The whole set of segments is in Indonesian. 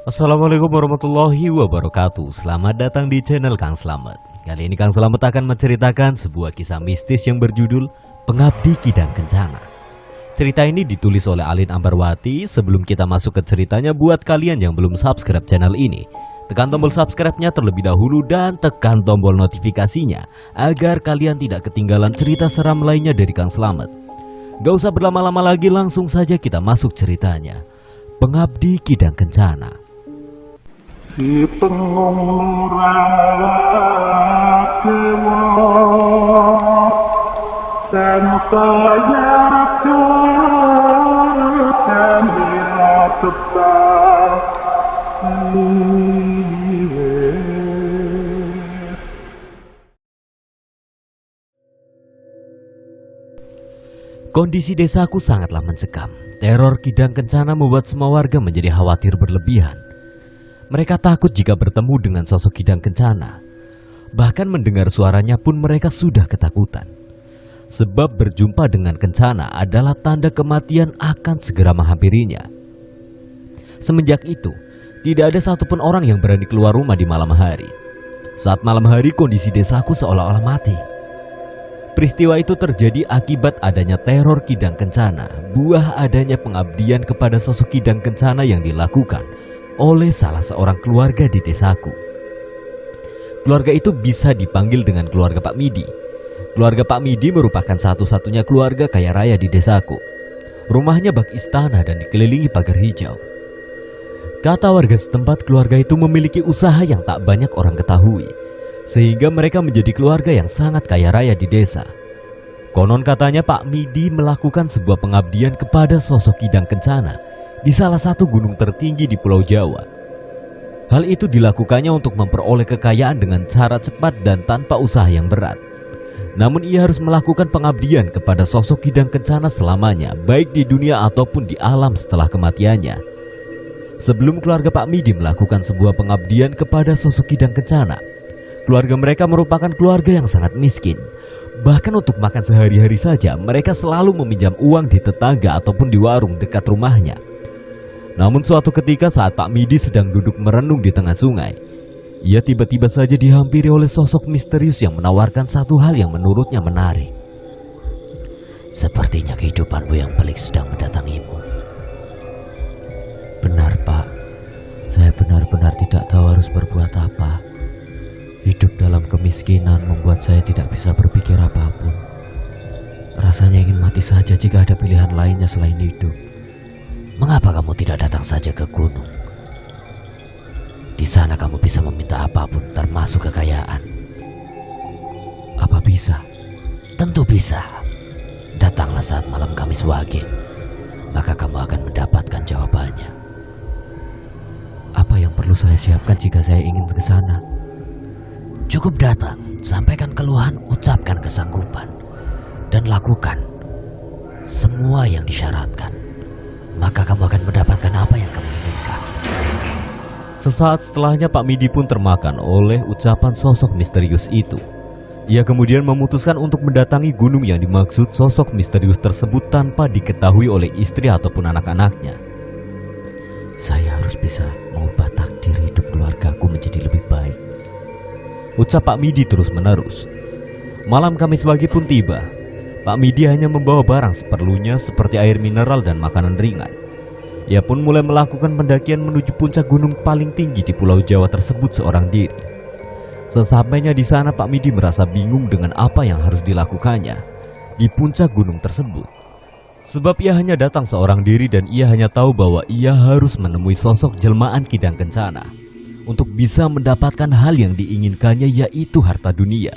Assalamualaikum warahmatullahi wabarakatuh. Selamat datang di channel Kang Slamet. Kali ini Kang Slamet akan menceritakan sebuah kisah mistis yang berjudul Pengabdi Kidang Kencana. Cerita ini ditulis oleh Alin Ambarwati. Sebelum kita masuk ke ceritanya, buat kalian yang belum subscribe channel ini, tekan tombol subscribe-nya terlebih dahulu dan tekan tombol notifikasinya agar kalian tidak ketinggalan cerita seram lainnya dari Kang Slamet. Gak usah berlama-lama lagi, langsung saja kita masuk ceritanya. Pengabdi Kidang Kencana. Di pengumuran dewa tanpa jarak dan bila tetap Kondisi desaku sangatlah mencekam. Teror Kidang Kencana membuat semua warga menjadi khawatir berlebihan. Mereka takut jika bertemu dengan sosok Kidang Kencana. Bahkan mendengar suaranya pun mereka sudah ketakutan. Sebab berjumpa dengan Kencana adalah tanda kematian akan segera menghampirinya. Semenjak itu, tidak ada satupun orang yang berani keluar rumah di malam hari. Saat malam hari, kondisi desaku seolah-olah mati. Peristiwa itu terjadi akibat adanya teror Kidang Kencana, buah adanya pengabdian kepada sosok Kidang Kencana yang dilakukan oleh salah seorang keluarga di desaku. Keluarga itu bisa dipanggil dengan keluarga Pak Midi. Keluarga Pak Midi merupakan satu-satunya keluarga kaya raya di desaku. Rumahnya bak istana dan dikelilingi pagar hijau. Kata warga setempat, keluarga itu memiliki usaha yang tak banyak orang ketahui, sehingga mereka menjadi keluarga yang sangat kaya raya di desa. Konon katanya Pak Midi melakukan sebuah pengabdian kepada sosok Kidang Kencana di salah satu gunung tertinggi di Pulau Jawa. Hal itu dilakukannya untuk memperoleh kekayaan dengan cara cepat dan tanpa usaha yang berat. Namun ia harus melakukan pengabdian kepada sosok Kidang Kencana selamanya, baik di dunia ataupun di alam setelah kematiannya. Sebelum keluarga Pak Midi melakukan sebuah pengabdian kepada sosok Kidang Kencana, keluarga mereka merupakan keluarga yang sangat miskin. Bahkan untuk makan sehari-hari saja mereka selalu meminjam uang di tetangga ataupun di warung dekat rumahnya. Namun suatu ketika saat Pak Midi sedang duduk merenung di tengah sungai, ia tiba-tiba saja dihampiri oleh sosok misterius yang menawarkan satu hal yang menurutnya menarik. Sepertinya kehidupanmu yang pelik sedang mendatangimu. Benar Pak, saya benar-benar tidak tahu harus berbuat apa. Hidup dalam kemiskinan membuat saya tidak bisa berpikir apapun. Rasanya ingin mati saja jika ada pilihan lainnya selain hidup. Mengapa kamu tidak datang saja ke gunung? Di sana kamu bisa meminta apapun, termasuk kekayaan. Apa bisa? Tentu bisa. Datanglah saat malam Kamis Wage, maka kamu akan mendapatkan jawabannya. Apa yang perlu saya siapkan jika saya ingin ke sana? Cukup datang, sampaikan keluhan, ucapkan kesanggupan, dan lakukan semua yang disyaratkan. Maka kamu akan mendapatkan apa yang kamu inginkan. Sesaat setelahnya Pak Midi pun termakan oleh ucapan sosok misterius itu. Ia kemudian memutuskan untuk mendatangi gunung yang dimaksud sosok misterius tersebut tanpa diketahui oleh istri ataupun anak-anaknya. Saya harus bisa mengubah takdir hidup keluargaku menjadi lebih baik, ucap Pak Midi terus-menerus. Malam Kamis Wage pun tiba. Pak Midi hanya membawa barang seperlunya seperti air mineral dan makanan ringan. Ia pun mulai melakukan pendakian menuju puncak gunung paling tinggi di Pulau Jawa tersebut seorang diri. Sesampainya di sana, Pak Midi merasa bingung dengan apa yang harus dilakukannya di puncak gunung tersebut. Sebab ia hanya datang seorang diri dan ia hanya tahu bahwa ia harus menemui sosok jelmaan Kidang Kencana untuk bisa mendapatkan hal yang diinginkannya, yaitu harta dunia.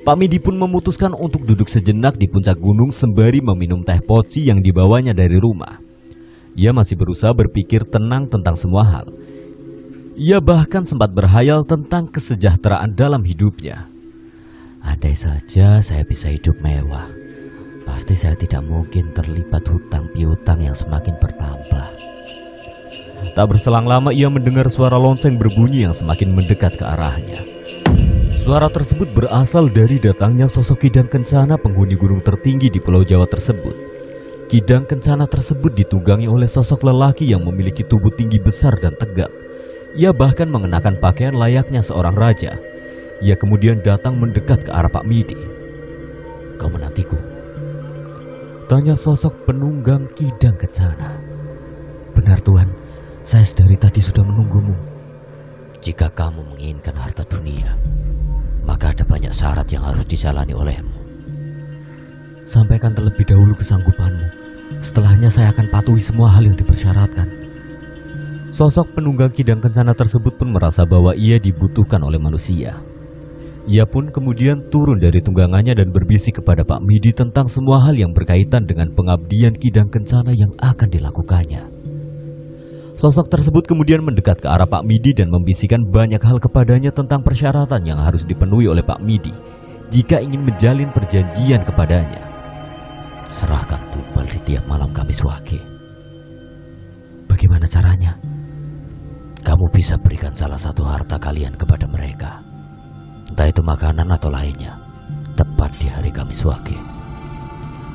Pak Midi pun memutuskan untuk duduk sejenak di puncak gunung sembari meminum teh poci yang dibawanya dari rumah. Ia masih berusaha berpikir tenang tentang semua hal. Ia bahkan sempat berhayal tentang kesejahteraan dalam hidupnya. Andai saja saya bisa hidup mewah, pasti saya tidak mungkin terlibat hutang piutang yang semakin bertambah. Tak berselang lama ia mendengar suara lonceng berbunyi yang semakin mendekat ke arahnya. Suara tersebut berasal dari datangnya sosok Kidang Kencana, penghuni gunung tertinggi di Pulau Jawa tersebut. Kidang Kencana tersebut ditunggangi oleh sosok lelaki yang memiliki tubuh tinggi besar dan tegap. Ia bahkan mengenakan pakaian layaknya seorang raja. Ia kemudian datang mendekat ke arah Pak Midi. Kau menantiku? Tanya sosok penunggang Kidang Kencana. Benar Tuan, saya dari tadi sudah menunggumu. Jika kamu menginginkan harta dunia, maka ada banyak syarat yang harus dijalani olehmu. Sampaikan terlebih dahulu kesanggupanmu. Setelahnya saya akan patuhi semua hal yang dipersyaratkan. Sosok penunggang Kidang Kencana tersebut pun merasa bahwa ia dibutuhkan oleh manusia. Ia pun kemudian turun dari tunggangannya dan berbisik kepada Pak Midi tentang semua hal yang berkaitan dengan pengabdian Kidang Kencana yang akan dilakukannya. Sosok tersebut kemudian mendekat ke arah Pak Midi dan membisikkan banyak hal kepadanya tentang persyaratan yang harus dipenuhi oleh Pak Midi jika ingin menjalin perjanjian kepadanya. Serahkan tumbal di tiap malam Kamis Wage. Bagaimana caranya? Kamu bisa berikan salah satu harta kalian kepada mereka, entah itu makanan atau lainnya, tepat di hari Kamis Wage.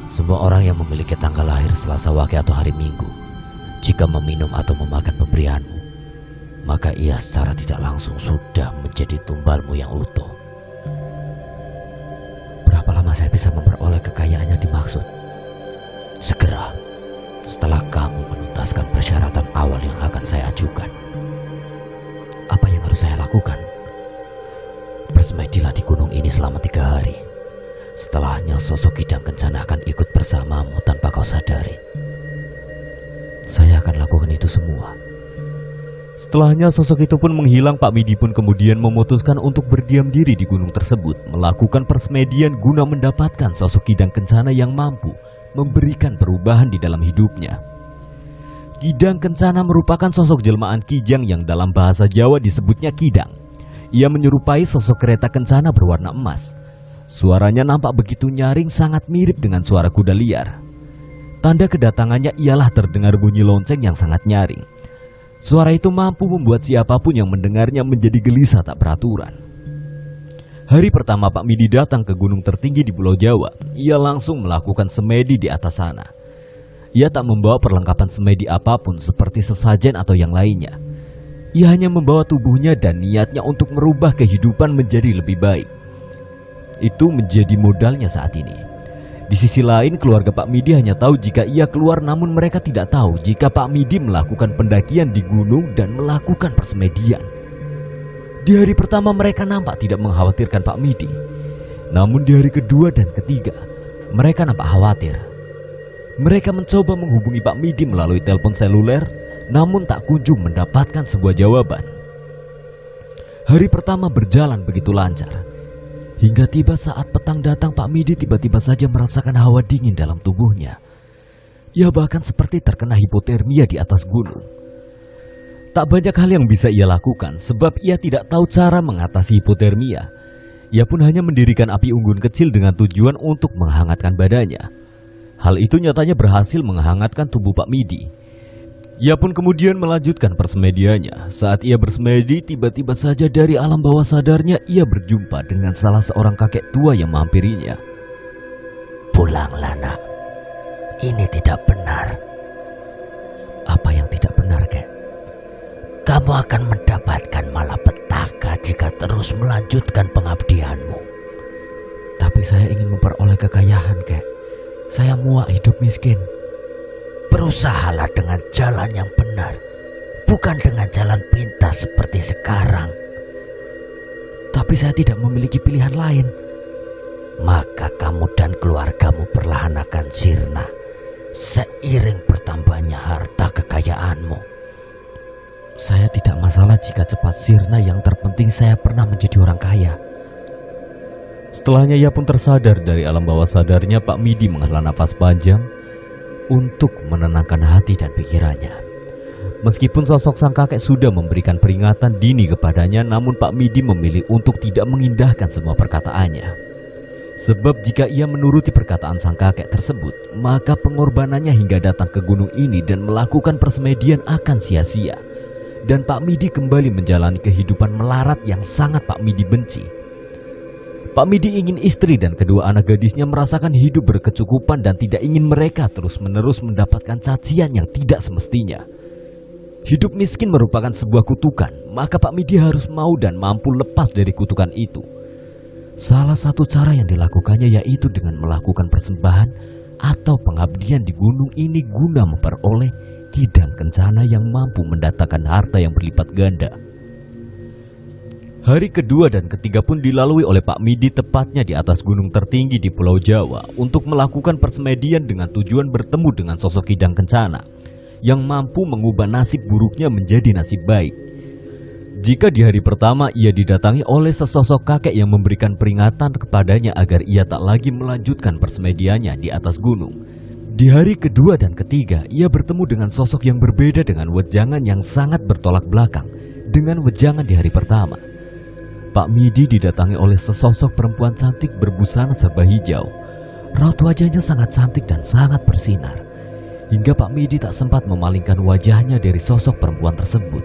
Semua orang yang memiliki tanggal lahir Selasa Wage atau hari Minggu, jika meminum atau memakan pemberianmu, maka ia secara tidak langsung sudah menjadi tumbalmu yang utuh. Berapa lama saya bisa memperoleh kekayaan yang dimaksud? Segera, setelah kamu menuntaskan persyaratan awal yang akan saya ajukan. Apa yang harus saya lakukan? Bersemedilah di gunung ini selama 3 hari. Setelahnya sosok Kidang Kencana akan ikut bersamamu tanpa kau sadari. Saya akan lakukan itu semua. Setelahnya sosok itu pun menghilang. Pak Midi pun kemudian memutuskan untuk berdiam diri di gunung tersebut, melakukan persemedian guna mendapatkan sosok Kidang Kencana yang mampu memberikan perubahan di dalam hidupnya. Kidang Kencana merupakan sosok jelmaan Kijang yang dalam bahasa Jawa disebutnya Kidang. Ia menyerupai sosok kereta kencana berwarna emas. Suaranya nampak begitu nyaring, sangat mirip dengan suara kuda liar. Tanda kedatangannya ialah terdengar bunyi lonceng yang sangat nyaring. Suara itu mampu membuat siapapun yang mendengarnya menjadi gelisah tak beraturan. Hari pertama Pak Midi datang ke gunung tertinggi di Pulau Jawa, ia langsung melakukan semedi di atas sana. Ia tak membawa perlengkapan semedi apapun seperti sesajen atau yang lainnya. Ia hanya membawa tubuhnya dan niatnya untuk merubah kehidupan menjadi lebih baik. Itu menjadi modalnya saat ini. Di sisi lain, keluarga Pak Midi hanya tahu jika ia keluar, namun mereka tidak tahu jika Pak Midi melakukan pendakian di gunung dan melakukan persemedian. Di hari pertama mereka nampak tidak mengkhawatirkan Pak Midi. Namun di hari kedua dan ketiga, mereka nampak khawatir. Mereka mencoba menghubungi Pak Midi melalui telepon seluler, namun tak kunjung mendapatkan sebuah jawaban. Hari pertama berjalan begitu lancar. Hingga tiba saat petang datang, Pak Midi tiba-tiba saja merasakan hawa dingin dalam tubuhnya. Ia bahkan seperti terkena hipotermia di atas gunung. Tak banyak hal yang bisa ia lakukan sebab ia tidak tahu cara mengatasi hipotermia. Ia pun hanya mendirikan api unggun kecil dengan tujuan untuk menghangatkan badannya. Hal itu nyatanya berhasil menghangatkan tubuh Pak Midi. Ia pun kemudian melanjutkan persemediannya. Saat ia bersemedi, tiba-tiba saja dari alam bawah sadarnya ia berjumpa dengan salah seorang kakek tua yang menghampirinya. Pulanglah nak, ini tidak benar. Apa yang tidak benar, kek? Kamu akan mendapatkan malapetaka jika terus melanjutkan pengabdianmu. Tapi saya ingin memperoleh kekayaan, kek. Saya muak hidup miskin. Berusahalah dengan jalan yang benar, bukan dengan jalan pintas seperti sekarang. Tapi saya tidak memiliki pilihan lain. Maka kamu dan keluargamu perlahan akan sirna seiring bertambahnya harta kekayaanmu. Saya tidak masalah jika cepat sirna, yang terpenting saya pernah menjadi orang kaya. Setelahnya ia pun tersadar dari alam bawah sadarnya. Pak Midi menghela nafas panjang untuk menenangkan hati dan pikirannya. Meskipun sosok sang kakek sudah memberikan peringatan dini kepadanya, namun Pak Midi memilih untuk tidak mengindahkan semua perkataannya. Sebab jika ia menuruti perkataan sang kakek tersebut, maka pengorbanannya hingga datang ke gunung ini dan melakukan persemedian akan sia-sia. Dan Pak Midi kembali menjalani kehidupan melarat yang sangat Pak Midi benci. Pak Midi ingin istri dan kedua anak gadisnya merasakan hidup berkecukupan dan tidak ingin mereka terus-menerus mendapatkan cacian yang tidak semestinya. Hidup miskin merupakan sebuah kutukan, maka Pak Midi harus mau dan mampu lepas dari kutukan itu. Salah satu cara yang dilakukannya yaitu dengan melakukan persembahan atau pengabdian di gunung ini guna memperoleh kidang kencana yang mampu mendatangkan harta yang berlipat ganda. Hari kedua dan ketiga pun dilalui oleh Pak Midi tepatnya di atas gunung tertinggi di Pulau Jawa untuk melakukan persemedian dengan tujuan bertemu dengan sosok kidang kencana yang mampu mengubah nasib buruknya menjadi nasib baik. Jika di hari pertama ia didatangi oleh sesosok kakek yang memberikan peringatan kepadanya agar ia tak lagi melanjutkan persemediannya di atas gunung, di hari kedua dan ketiga ia bertemu dengan sosok yang berbeda dengan wejangan yang sangat bertolak belakang dengan wejangan di hari pertama. Pak Midi didatangi oleh sesosok perempuan cantik berbusana serba hijau. Raut wajahnya sangat cantik dan sangat bersinar, hingga Pak Midi tak sempat memalingkan wajahnya dari sosok perempuan tersebut.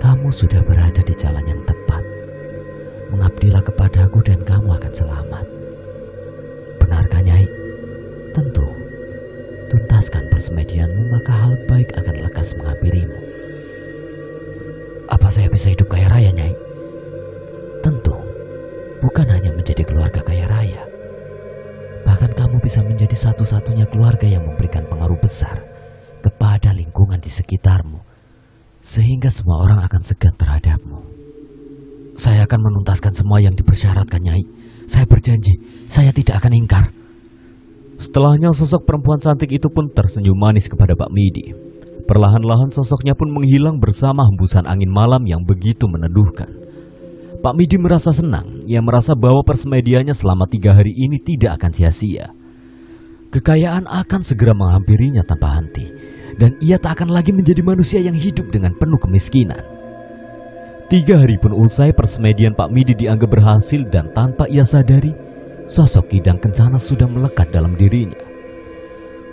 Kamu sudah berada di jalan yang tepat. Mengabdilah kepadaku dan kamu akan selamat. Benarkah, Nyai? Tentu. Tuntaskan persemedianmu, maka hal baik akan lekas menghampirimu. Apa saya bisa hidup kaya raya, Nyai? Tentu. Bukan hanya menjadi keluarga kaya raya. Bahkan kamu bisa menjadi satu-satunya keluarga yang memberikan pengaruh besar kepada lingkungan di sekitarmu, sehingga semua orang akan segan terhadapmu. Saya akan menuntaskan semua yang dipersyaratkan, Nyai. Saya berjanji, saya tidak akan ingkar. Setelahnya sosok perempuan cantik itu pun tersenyum manis kepada Pak Midi. Perlahan-lahan sosoknya pun menghilang bersama hembusan angin malam yang begitu meneduhkan. Pak Midi merasa senang. Ia merasa bahwa persemediannya selama 3 hari ini tidak akan sia-sia. Kekayaan akan segera menghampirinya tanpa henti, dan ia tak akan lagi menjadi manusia yang hidup dengan penuh kemiskinan. 3 hari pun usai, persemedian Pak Midi dianggap berhasil, dan tanpa ia sadari, sosok kidang kencana sudah melekat dalam dirinya.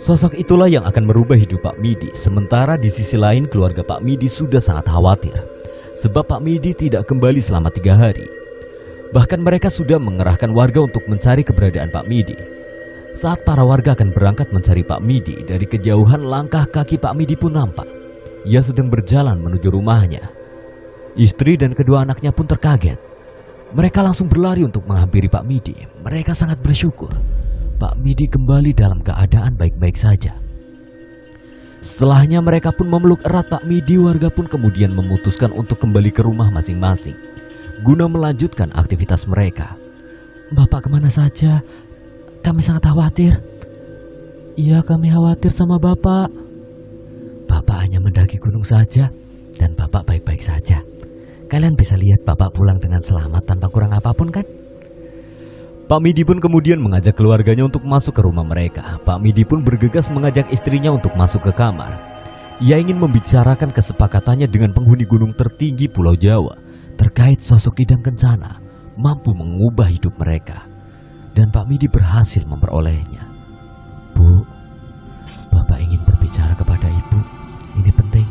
Sosok itulah yang akan merubah hidup Pak Midi. Sementara di sisi lain keluarga Pak Midi sudah sangat khawatir, sebab Pak Midi tidak kembali selama 3 hari. Bahkan mereka sudah mengerahkan warga untuk mencari keberadaan Pak Midi. Saat para warga akan berangkat mencari Pak Midi, dari kejauhan langkah kaki Pak Midi pun nampak. Ia sedang berjalan menuju rumahnya. Istri dan kedua anaknya pun terkaget. Mereka langsung berlari untuk menghampiri Pak Midi. Mereka sangat bersyukur Pak Midi kembali dalam keadaan baik-baik saja. Setelahnya mereka pun memeluk erat Pak Midi. Warga pun kemudian memutuskan untuk kembali ke rumah masing-masing guna melanjutkan aktivitas mereka. Bapak kemana saja? Kami sangat khawatir. Iya, kami khawatir sama Bapak. Bapak hanya mendaki gunung saja, dan Bapak baik-baik saja. Kalian bisa lihat Bapak pulang dengan selamat tanpa kurang apapun, kan? Pak Midi pun kemudian mengajak keluarganya untuk masuk ke rumah mereka. Pak Midi pun bergegas mengajak istrinya untuk masuk ke kamar. Ia ingin membicarakan kesepakatannya dengan penghuni gunung tertinggi Pulau Jawa terkait sosok kidang kencana mampu mengubah hidup mereka. Dan Pak Midi berhasil memperolehnya. Bu, Bapak ingin berbicara kepada Ibu. Ini penting.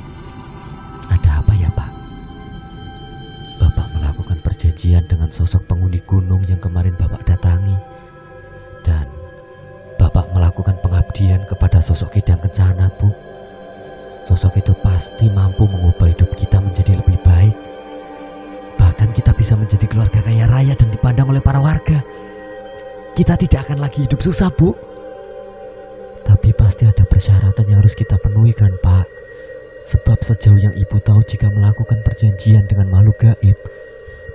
Ada apa ya, Pak? Bapak melakukan perjanjian dengan sosok penghuni gunung yang kemarin Bapak datangi. Dan Bapak melakukan pengabdian kepada sosok kidang kencana, Bu. Sosok itu pasti mampu mengubah hidup kita menjadi lebih baik. Bahkan kita bisa menjadi keluarga kaya raya dan dipandang oleh para warga. Kita tidak akan lagi hidup susah, Bu. Tapi pasti ada persyaratan yang harus kita penuhi, kan, Pak? Sebab sejauh yang Ibu tahu, jika melakukan perjanjian dengan makhluk gaib,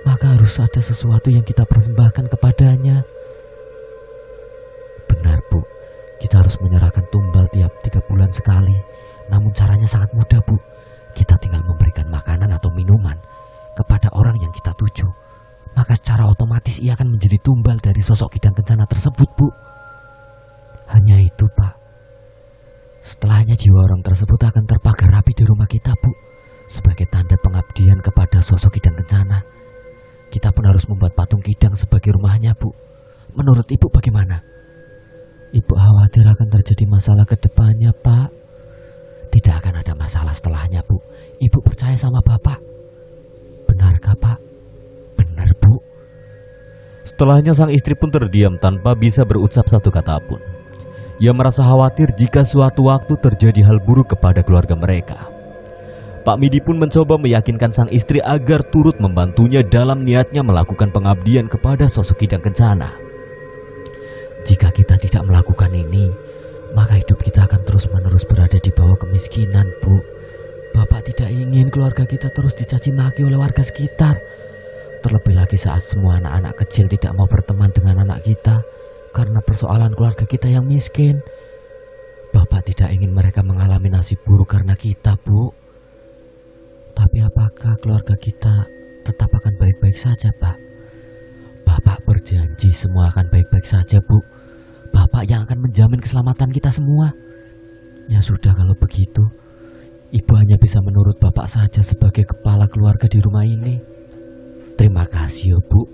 maka harus ada sesuatu yang kita persembahkan kepadanya. Benar, Bu. Kita harus menyerahkan tumbal tiap 3 bulan sekali. Namun caranya sangat mudah, Bu. Kita tinggal memberikan makanan atau minuman kepada orang yang kita tuju. Maka secara otomatis ia akan menjadi tumbal dari sosok kidang kencana tersebut, Bu. Hanya itu, Pak. Setelahnya jiwa orang tersebut akan terpagar rapi di rumah kita, Bu. Sebagai tanda pengabdian kepada sosok kidang kencana. Kita pun harus membuat patung kidang sebagai rumahnya, Bu. Menurut Ibu bagaimana? Ibu khawatir akan terjadi masalah ke depannya, Pak. Tidak akan ada masalah setelahnya, Bu. Ibu percaya sama Bapak. Benarkah, Pak? Benar, Bu. Setelahnya sang istri pun terdiam tanpa bisa berucap satu kata pun. Ia merasa khawatir jika suatu waktu terjadi hal buruk kepada keluarga mereka. Pak Midi pun mencoba meyakinkan sang istri agar turut membantunya dalam niatnya melakukan pengabdian kepada sosok Kidang Kencana. Jika kita tidak melakukan ini, maka hidup kita akan terus-menerus berada di bawah kemiskinan, Bu. Bapak tidak ingin keluarga kita terus dicaci maki oleh warga sekitar. Terlebih lagi saat semua anak-anak kecil tidak mau berteman dengan anak kita karena persoalan keluarga kita yang miskin. Bapak tidak ingin mereka mengalami nasib buruk karena kita, Bu. Tapi apakah keluarga kita tetap akan baik-baik saja, Pak? Bapak berjanji semua akan baik-baik saja, Bu. Bapak yang akan menjamin keselamatan kita semua. Ya sudah, kalau begitu, Ibu hanya bisa menurut Bapak saja sebagai kepala keluarga di rumah ini. Terima kasih, Bu.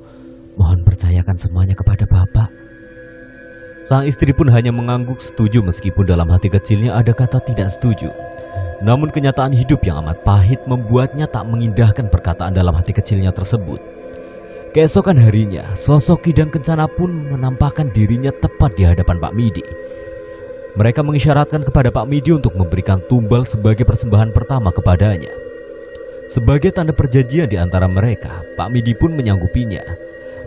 Mohon percayakan semuanya kepada Bapak. Sang istri pun hanya mengangguk setuju meskipun dalam hati kecilnya ada kata tidak setuju. Namun kenyataan hidup yang amat pahit membuatnya tak mengindahkan perkataan dalam hati kecilnya tersebut. Keesokan harinya, sosok Kidang Kencana pun menampakkan dirinya tepat di hadapan Pak Midi. Mereka mengisyaratkan kepada Pak Midi untuk memberikan tumbal sebagai persembahan pertama kepadanya. Sebagai tanda perjanjian di antara mereka, Pak Midi pun menyanggupinya.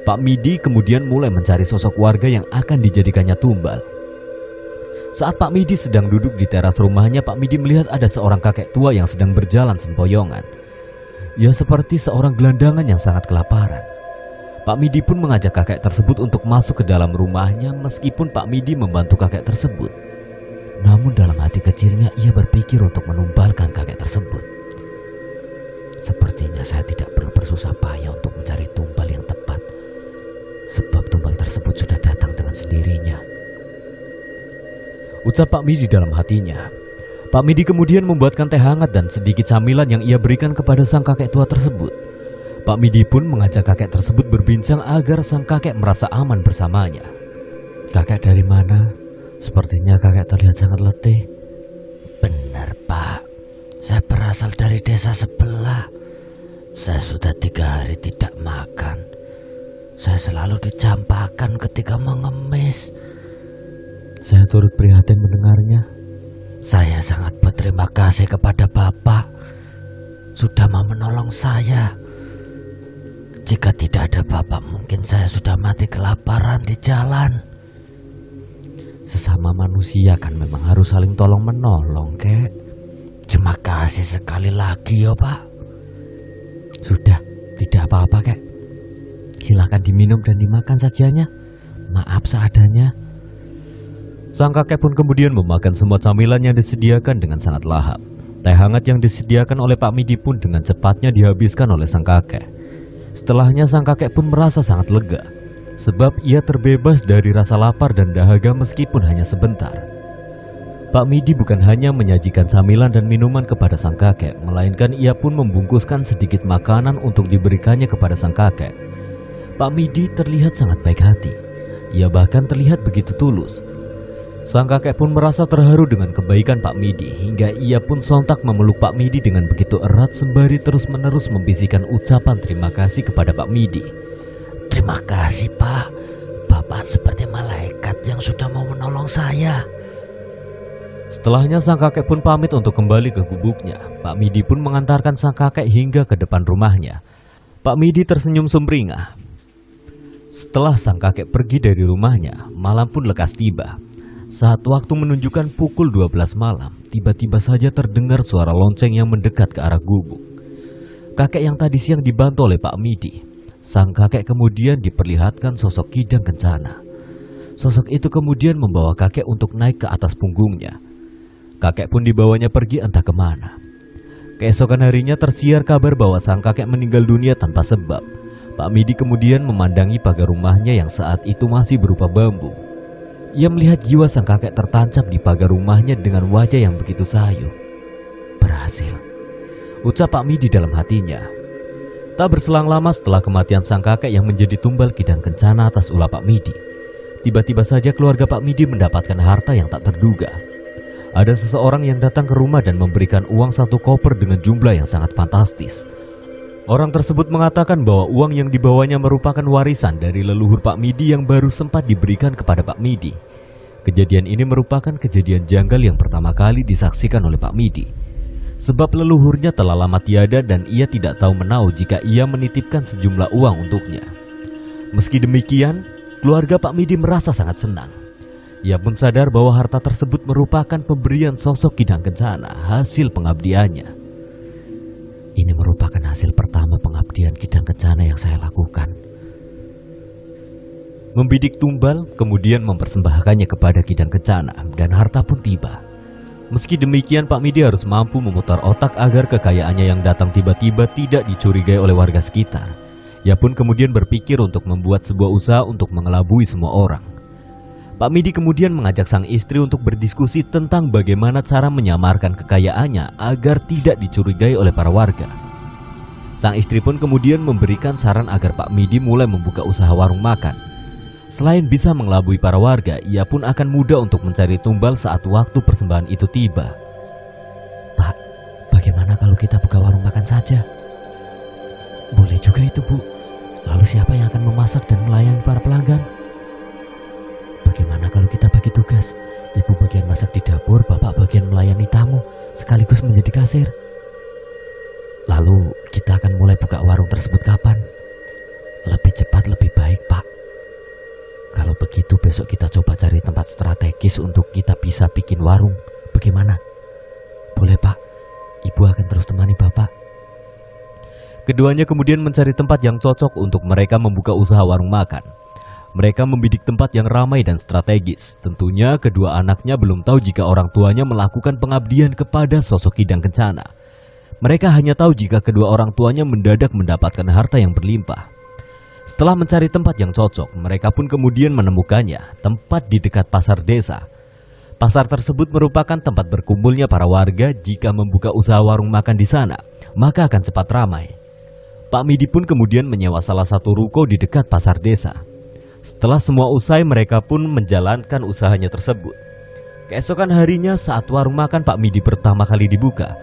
Pak Midi kemudian mulai mencari sosok warga yang akan dijadikannya tumbal. Saat Pak Midi sedang duduk di teras rumahnya, Pak Midi melihat ada seorang kakek tua yang sedang berjalan sempoyongan. Ia seperti seorang gelandangan yang sangat kelaparan. Pak Midi pun mengajak kakek tersebut untuk masuk ke dalam rumahnya meskipun Pak Midi membantu kakek tersebut. Namun dalam hati kecilnya ia berpikir untuk menumbalkan kakek tersebut. Sepertinya saya tidak perlu bersusah payah untuk mencari tumbal yang tepat, sebab tumbal tersebut sudah datang dengan sendirinya, ucap Pak Midi dalam hatinya. Pak Midi kemudian membuatkan teh hangat dan sedikit camilan yang ia berikan kepada sang kakek tua tersebut. Pak Midi pun mengajak kakek tersebut berbincang agar sang kakek merasa aman bersamanya. Kakek dari mana? Sepertinya kakek terlihat sangat letih. Benar, Pak. Saya berasal dari desa sebelah. Saya sudah 3 hari tidak makan. Saya selalu dicampakkan ketika mengemis. Saya turut prihatin mendengarnya. Saya sangat berterima kasih kepada Bapak. Sudah mau menolong saya. Jika tidak ada Bapak, mungkin saya sudah mati kelaparan di jalan. Sesama manusia kan memang harus saling tolong-menolong, Kek. Terima kasih sekali lagi, ya Pak. Sudah, tidak apa-apa, Kek. Silakan diminum dan dimakan sajanya. Maaf seadanya. Sang kakek pun kemudian memakan semua camilan yang disediakan dengan sangat lahap. Teh hangat yang disediakan oleh Pak Midi pun dengan cepatnya dihabiskan oleh sang kakek. Setelahnya sang kakek pun merasa sangat lega, sebab ia terbebas dari rasa lapar dan dahaga meskipun hanya sebentar. Pak Midi bukan hanya menyajikan camilan dan minuman kepada sang kakek, melainkan ia pun membungkuskan sedikit makanan untuk diberikannya kepada sang kakek. Pak Midi terlihat sangat baik hati. Ia bahkan terlihat begitu tulus. Sang kakek pun merasa terharu dengan kebaikan Pak Midi, hingga ia pun sontak memeluk Pak Midi dengan begitu erat sembari terus-menerus membisikkan ucapan terima kasih kepada Pak Midi. Terima kasih, Pak. Bapak seperti malaikat yang sudah mau menolong saya. Setelahnya sang kakek pun pamit untuk kembali ke gubuknya. Pak Midi pun mengantarkan sang kakek hingga ke depan rumahnya. Pak Midi tersenyum sumringah. Setelah sang kakek pergi dari rumahnya, malam pun lekas tiba. Saat waktu menunjukkan pukul 12 malam, tiba-tiba saja terdengar suara lonceng yang mendekat ke arah gubuk. Kakek yang tadi siang dibantu oleh Pak Midi. Sang kakek kemudian diperlihatkan sosok Kidang Kencana. Sosok itu kemudian membawa kakek untuk naik ke atas punggungnya. Kakek pun dibawanya pergi entah kemana. Keesokan harinya tersiar kabar bahwa sang kakek meninggal dunia tanpa sebab. Pak Midi kemudian memandangi pagar rumahnya yang saat itu masih berupa bambu. Ia melihat jiwa sang kakek tertancap di pagar rumahnya dengan wajah yang begitu sayu. Berhasil, ucap Pak Midi dalam hatinya. Tak berselang lama setelah kematian sang kakek yang menjadi tumbal Kidang Kencana atas ulah Pak Midi, tiba-tiba saja keluarga Pak Midi mendapatkan harta yang tak terduga. Ada seseorang yang datang ke rumah dan memberikan uang 1 koper dengan jumlah yang sangat fantastis. Orang tersebut mengatakan bahwa uang yang dibawanya merupakan warisan dari leluhur Pak Midi yang baru sempat diberikan kepada Pak Midi. Kejadian ini merupakan kejadian janggal yang pertama kali disaksikan oleh Pak Midi. Sebab leluhurnya telah lama tiada dan ia tidak tahu menau jika ia menitipkan sejumlah uang untuknya. Meski demikian, keluarga Pak Midi merasa sangat senang. Ia pun sadar bahwa harta tersebut merupakan pemberian sosok Kidang Kencana hasil pengabdiannya. Ini merupakan hasil pertama pengabdian Kidang Kencana yang saya lakukan. Membidik tumbal, kemudian mempersembahkannya kepada Kidang Kencana, dan harta pun tiba. Meski demikian, Pak Midi harus mampu memutar otak agar kekayaannya yang datang tiba-tiba tidak dicurigai oleh warga sekitar. Ia pun kemudian berpikir untuk membuat sebuah usaha untuk mengelabui semua orang. Pak Midi kemudian mengajak sang istri untuk berdiskusi tentang bagaimana cara menyamarkan kekayaannya agar tidak dicurigai oleh para warga. Sang istri pun kemudian memberikan saran agar Pak Midi mulai membuka usaha warung makan. Selain bisa mengelabui para warga, ia pun akan mudah untuk mencari tumbal saat waktu persembahan itu tiba. Pak, bagaimana kalau kita buka warung makan saja? Boleh juga itu, Bu. Lalu siapa yang akan memasak dan melayani para pelanggan? Bagaimana kalau kita bagi tugas? Ibu bagian masak di dapur, Bapak bagian melayani tamu, sekaligus menjadi kasir. Lalu kita akan mulai buka warung tersebut kapan? Lebih cepat lebih baik, Pak. Kalau begitu besok kita coba cari tempat strategis untuk kita bisa bikin warung. Bagaimana? Boleh, Pak. Ibu akan terus temani Bapak. Keduanya kemudian mencari tempat yang cocok untuk mereka membuka usaha warung makan. Mereka membidik tempat yang ramai dan strategis. Tentunya kedua anaknya belum tahu jika orang tuanya melakukan pengabdian kepada sosok Kidang Kencana. Mereka hanya tahu jika kedua orang tuanya mendadak mendapatkan harta yang berlimpah. Setelah mencari tempat yang cocok, mereka pun kemudian menemukannya, tempat di dekat pasar desa. Pasar tersebut merupakan tempat berkumpulnya para warga. Jika membuka usaha warung makan di sana, maka akan cepat ramai. Pak Midi pun kemudian menyewa salah satu ruko di dekat pasar desa. Setelah semua usai, mereka pun menjalankan usahanya tersebut. Keesokan harinya saat warung makan Pak Midi pertama kali dibuka,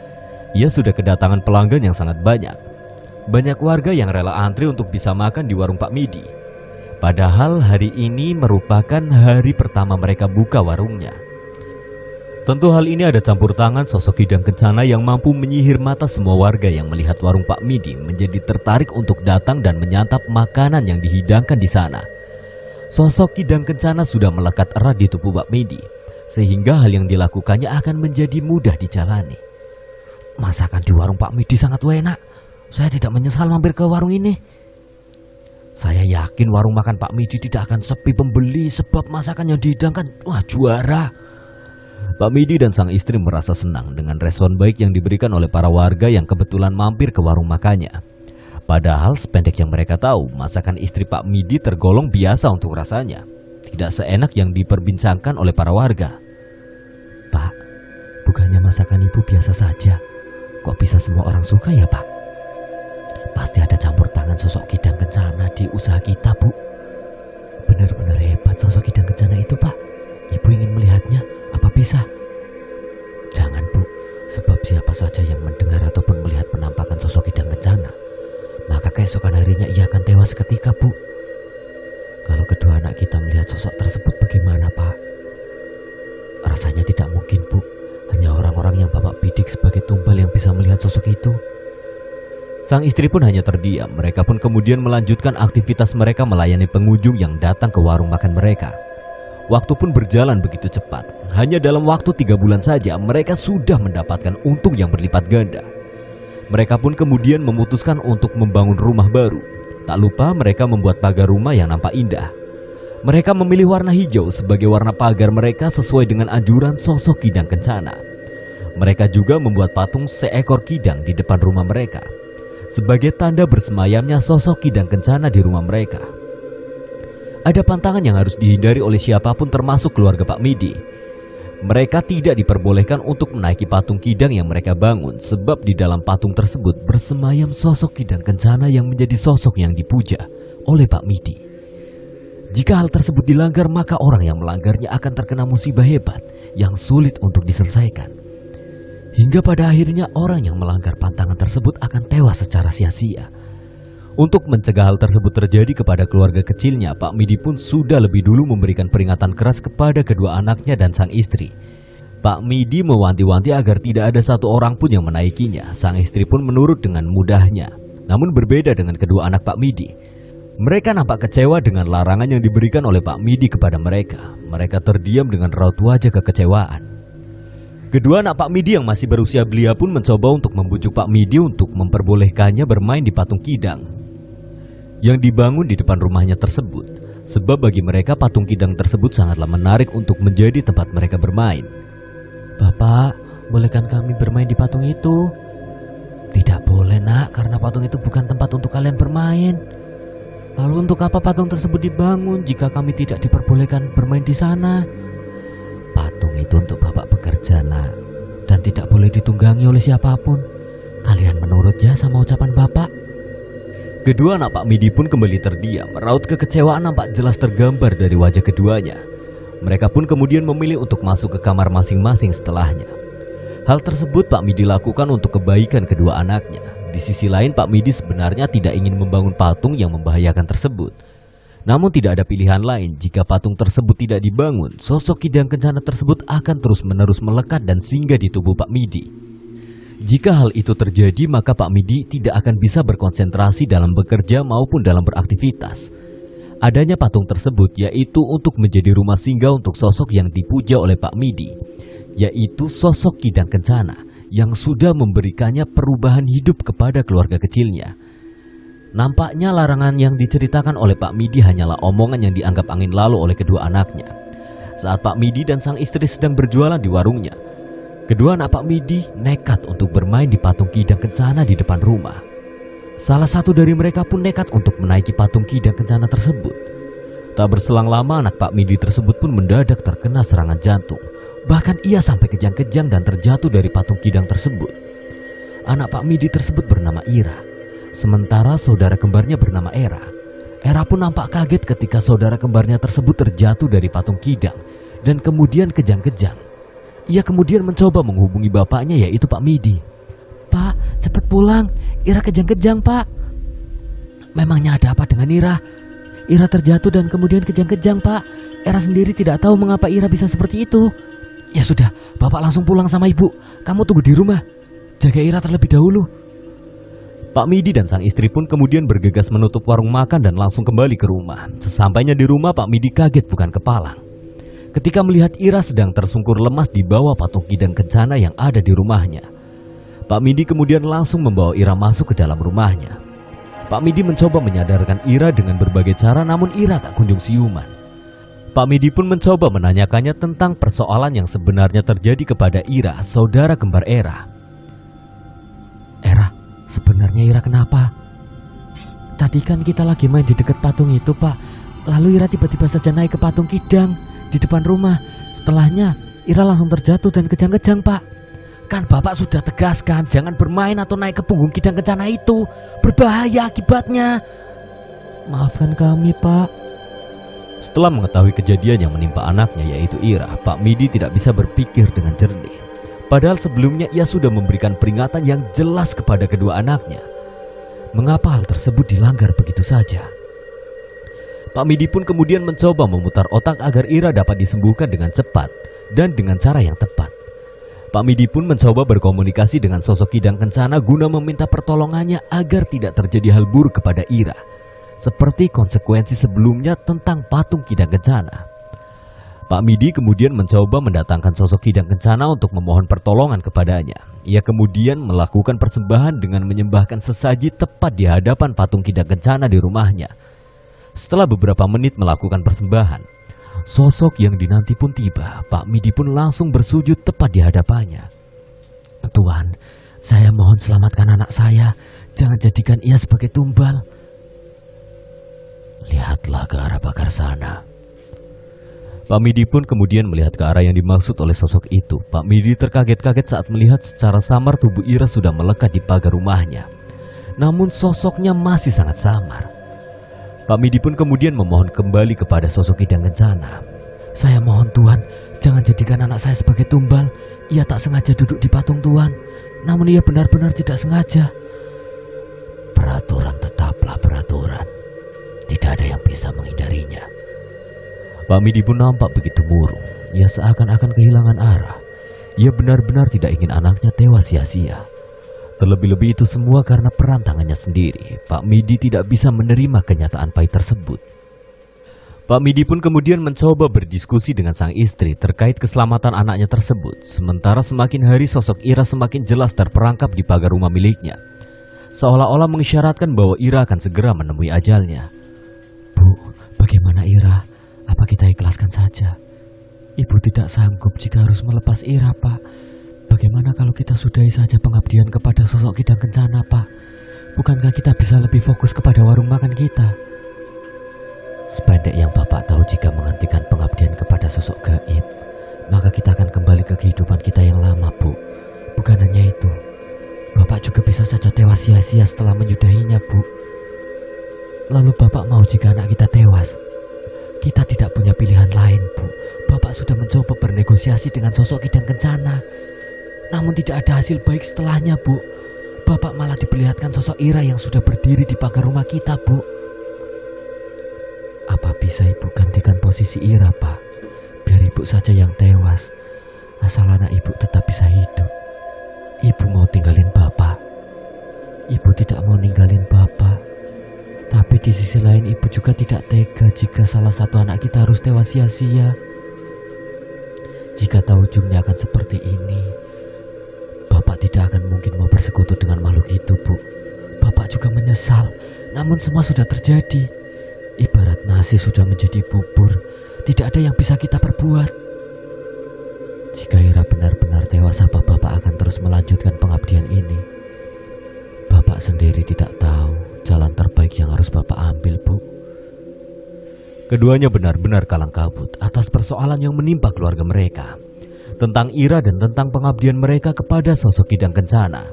ia sudah kedatangan pelanggan yang sangat banyak. Banyak warga yang rela antri untuk bisa makan di warung Pak Midi. Padahal hari ini merupakan hari pertama mereka buka warungnya. Tentu hal ini ada campur tangan sosok Kidang Kencana yang mampu menyihir mata semua warga yang melihat warung Pak Midi menjadi tertarik untuk datang dan menyantap makanan yang dihidangkan di sana. Sosok Kidang Kencana sudah melekat erat di tubuh Pak Midi, sehingga hal yang dilakukannya akan menjadi mudah dijalani. Masakan di warung Pak Midi sangat enak. Saya tidak menyesal mampir ke warung ini. Saya yakin warung makan Pak Midi tidak akan sepi pembeli sebab masakan yang dihidangkan juara. Pak Midi dan sang istri merasa senang dengan respon baik yang diberikan oleh para warga yang kebetulan mampir ke warung makannya. Padahal sependek yang mereka tahu, masakan istri Pak Midi tergolong biasa untuk rasanya, tidak seenak yang diperbincangkan oleh para warga. Pak, bukannya masakan ibu biasa saja? Kok bisa semua orang suka ya, Pak? Pasti ada campur tangan sosok Kidang Kencana di usaha kita, Bu. Benar-benar hebat sosok Kidang Kencana itu, Pak. Ibu ingin melihatnya, apa bisa? Jangan, Bu, sebab siapa saja yang mendengar ataupun melihat penampakan sosok Kidang Kencana, maka keesokan harinya ia akan tewas seketika, Bu. Kalau kedua anak kita melihat sosok tersebut bagaimana, Pak? Rasanya tidak mungkin, Bu. Hanya orang-orang yang Bapak bidik sebagai tumbal yang bisa melihat sosok itu. Sang istri pun hanya terdiam. Mereka pun kemudian melanjutkan aktivitas mereka melayani pengunjung yang datang ke warung makan mereka. Waktu pun berjalan begitu cepat. Hanya dalam waktu 3 bulan saja mereka sudah mendapatkan untung yang berlipat ganda. Mereka pun kemudian memutuskan untuk membangun rumah baru. Tak lupa mereka membuat pagar rumah yang nampak indah. Mereka memilih warna hijau sebagai warna pagar mereka sesuai dengan anjuran sosok Kidang Kencana. Mereka juga membuat patung seekor kidang di depan rumah mereka sebagai tanda bersemayamnya sosok Kidang Kencana di rumah mereka. Ada pantangan yang harus dihindari oleh siapapun termasuk keluarga Pak Midi. Mereka tidak diperbolehkan untuk menaiki patung kidang yang mereka bangun sebab di dalam patung tersebut bersemayam sosok Kidang Kencana yang menjadi sosok yang dipuja oleh Pak Midi. Jika hal tersebut dilanggar, maka orang yang melanggarnya akan terkena musibah hebat yang sulit untuk diselesaikan. Hingga pada akhirnya orang yang melanggar pantangan tersebut akan tewas secara sia-sia. Untuk mencegah hal tersebut terjadi kepada keluarga kecilnya, Pak Midi pun sudah lebih dulu memberikan peringatan keras kepada kedua anaknya dan sang istri. Pak Midi mewanti-wanti agar tidak ada satu orang pun yang menaikinya. Sang istri pun menurut dengan mudahnya. Namun berbeda dengan kedua anak Pak Midi. Mereka nampak kecewa dengan larangan yang diberikan oleh Pak Midi kepada mereka. Mereka terdiam dengan raut wajah kekecewaan. Kedua anak Pak Midi yang masih berusia belia pun mencoba untuk membujuk Pak Midi untuk memperbolehkannya bermain di patung kidang yang dibangun di depan rumahnya tersebut. Sebab bagi mereka patung kidang tersebut sangatlah menarik untuk menjadi tempat mereka bermain. "Bapak, bolehkan kami bermain di patung itu?" "Tidak boleh, Nak, karena patung itu bukan tempat untuk kalian bermain." "Lalu untuk apa patung tersebut dibangun jika kami tidak diperbolehkan bermain di sana?" "Patung itu untuk Bapak bekerja, Nak, dan tidak boleh ditunggangi oleh siapapun. Kalian menurut ya sama ucapan Bapak." Kedua anak Pak Midi pun kembali terdiam. Raut kekecewaan nampak jelas tergambar dari wajah keduanya. Mereka pun kemudian memilih untuk masuk ke kamar masing-masing setelahnya. Hal tersebut Pak Midi lakukan untuk kebaikan kedua anaknya. Di sisi lain, Pak Midi sebenarnya tidak ingin membangun patung yang membahayakan tersebut. Namun tidak ada pilihan lain. Jika patung tersebut tidak dibangun, sosok kidang kencana tersebut akan terus-menerus melekat dan singgah di tubuh Pak Midi. Jika hal itu terjadi, maka Pak Midi tidak akan bisa berkonsentrasi dalam bekerja maupun dalam beraktivitas. Adanya patung tersebut yaitu untuk menjadi rumah singgah untuk sosok yang dipuja oleh Pak Midi, yaitu sosok kidang kencana yang sudah memberikannya perubahan hidup kepada keluarga kecilnya. Nampaknya larangan yang diceritakan oleh Pak Midi hanyalah omongan yang dianggap angin lalu oleh kedua anaknya. Saat Pak Midi dan sang istri sedang berjualan di warungnya, kedua anak Pak Midi nekat untuk bermain di patung kidang kencana di depan rumah. Salah satu dari mereka pun nekat untuk menaiki patung kidang kencana tersebut. Tak berselang lama, anak Pak Midi tersebut pun mendadak terkena serangan jantung. Bahkan ia sampai kejang-kejang dan terjatuh dari patung kidang tersebut. Anak Pak Midi tersebut bernama Ira. Sementara saudara kembarnya bernama Era. Era pun nampak kaget ketika saudara kembarnya tersebut terjatuh dari patung kidang dan kemudian kejang-kejang. Ia kemudian mencoba menghubungi bapaknya yaitu Pak Midi. "Pak, cepat pulang. Ira kejang-kejang, Pak." "Memangnya ada apa dengan Ira?" "Ira terjatuh dan kemudian kejang-kejang, Pak. Era sendiri tidak tahu mengapa Ira bisa seperti itu." "Ya sudah, Bapak langsung pulang sama Ibu. Kamu tunggu di rumah. Jaga Ira terlebih dahulu." Pak Midi dan sang istri pun kemudian bergegas menutup warung makan dan langsung kembali ke rumah. Sesampainya di rumah, Pak Midi kaget bukan kepalang ketika melihat Ira sedang tersungkur lemas di bawah patung kidang kencana yang ada di rumahnya. Pak Midi kemudian langsung membawa Ira masuk ke dalam rumahnya. Pak Midi mencoba menyadarkan Ira dengan berbagai cara, namun Ira tak kunjung siuman. Pak Midi pun mencoba menanyakannya tentang persoalan yang sebenarnya terjadi kepada Ira, saudara kembar Era. "Era, sebenarnya Ira kenapa?" "Tadi kan kita lagi main di dekat patung itu, Pak. Lalu Ira tiba-tiba saja naik ke patung kidang di depan rumah. Setelahnya Ira langsung terjatuh dan kejang-kejang, Pak." "Kan Bapak sudah tegaskan jangan bermain atau naik ke punggung kidang kencana itu. Berbahaya akibatnya." "Maafkan kami, Pak." Setelah mengetahui kejadian yang menimpa anaknya yaitu Ira, Pak Midi tidak bisa berpikir dengan jernih. Padahal sebelumnya ia sudah memberikan peringatan yang jelas kepada kedua anaknya. Mengapa hal tersebut dilanggar begitu saja? Pak Midi pun kemudian mencoba memutar otak agar Ira dapat disembuhkan dengan cepat dan dengan cara yang tepat. Pak Midi pun mencoba berkomunikasi dengan sosok kidang kencana guna meminta pertolongannya agar tidak terjadi hal buruk kepada Ira, seperti konsekuensi sebelumnya tentang patung kidang kencana. Pak Midi kemudian mencoba mendatangkan sosok kidang kencana untuk memohon pertolongan kepadanya. Ia kemudian melakukan persembahan dengan menyembahkan sesaji tepat di hadapan patung kidang kencana di rumahnya. Setelah beberapa menit melakukan persembahan, sosok yang dinanti pun tiba. Pak Midi pun langsung bersujud tepat di hadapannya. "Tuhan, saya mohon selamatkan anak saya. Jangan jadikan ia sebagai tumbal." "Lihatlah ke arah pagar sana." Pak Midi pun kemudian melihat ke arah yang dimaksud oleh sosok itu. Pak Midi terkaget-kaget saat melihat secara samar tubuh Ira sudah melekat di pagar rumahnya. Namun sosoknya masih sangat samar. Pak Midi pun kemudian memohon kembali kepada sosok kidang kencana. "Saya mohon Tuhan, Jangan jadikan anak saya sebagai tumbal. Ia tak sengaja duduk di patung Tuhan, namun ia benar-benar tidak sengaja. Peraturan tetaplah peraturan. Tidak ada yang bisa menghindarinya. Pak Midi pun nampak begitu murung. Ia seakan-akan kehilangan arah. Ia benar-benar tidak ingin anaknya tewas sia-sia. Terlebih-lebih itu semua karena peran tangannya sendiri. Pak Midi tidak bisa menerima kenyataan pahit tersebut. Pak Midi pun kemudian mencoba berdiskusi dengan sang istri terkait keselamatan anaknya tersebut. Sementara semakin hari sosok Ira semakin jelas terperangkap di pagar rumah miliknya. Seolah-olah mengisyaratkan bahwa Ira akan segera menemui ajalnya. Bu, bagaimana Ira? Apa kita ikhlaskan saja? Ibu tidak sanggup jika harus melepas Ira, Pak. Bagaimana kalau kita sudahi saja pengabdian kepada sosok Kidang Kencana, Pak? Bukankah kita bisa lebih fokus kepada warung makan kita? Sependek yang Bapak tahu, jika menghentikan pengabdian kepada sosok gaib, maka kita akan kembali ke kehidupan kita yang lama, Bu. Bukan hanya itu, Bapak juga bisa saja tewas sia-sia setelah menyudahinya, Bu. Lalu Bapak mau jika anak kita tewas? Kita tidak punya pilihan lain, Bu. Bapak sudah mencoba bernegosiasi dengan sosok Kidang Kencana, namun tidak ada hasil baik setelahnya, Bu. Bapak malah diperlihatkan sosok Ira yang sudah berdiri di pagar rumah kita, Bu. Apa bisa Ibu gantikan posisi Ira, Pak? Biar Ibu saja yang tewas, asal anak Ibu tetap bisa hidup. Ibu mau tinggalin Bapak. Ibu tidak mau ninggalin Bapak. Tapi di sisi lain Ibu juga tidak tega jika salah satu anak kita harus tewas sia-sia. Jika tahu ujungnya akan seperti ini, Bapak tidak akan mungkin mau bersekutu dengan makhluk itu, Bu. Bapak juga menyesal, namun semua sudah terjadi. Ibarat nasi sudah menjadi bubur, tidak ada yang bisa kita perbuat. Jika Ira benar-benar tewas, apa Bapak akan terus melanjutkan pengabdian ini? Bapak sendiri tidak tahu jalan terbaik yang harus Bapak ambil, Bu. Keduanya benar-benar kalang kabut atas persoalan yang menimpa keluarga mereka, tentang Ira dan tentang pengabdian mereka kepada sosok Kidang Kencana.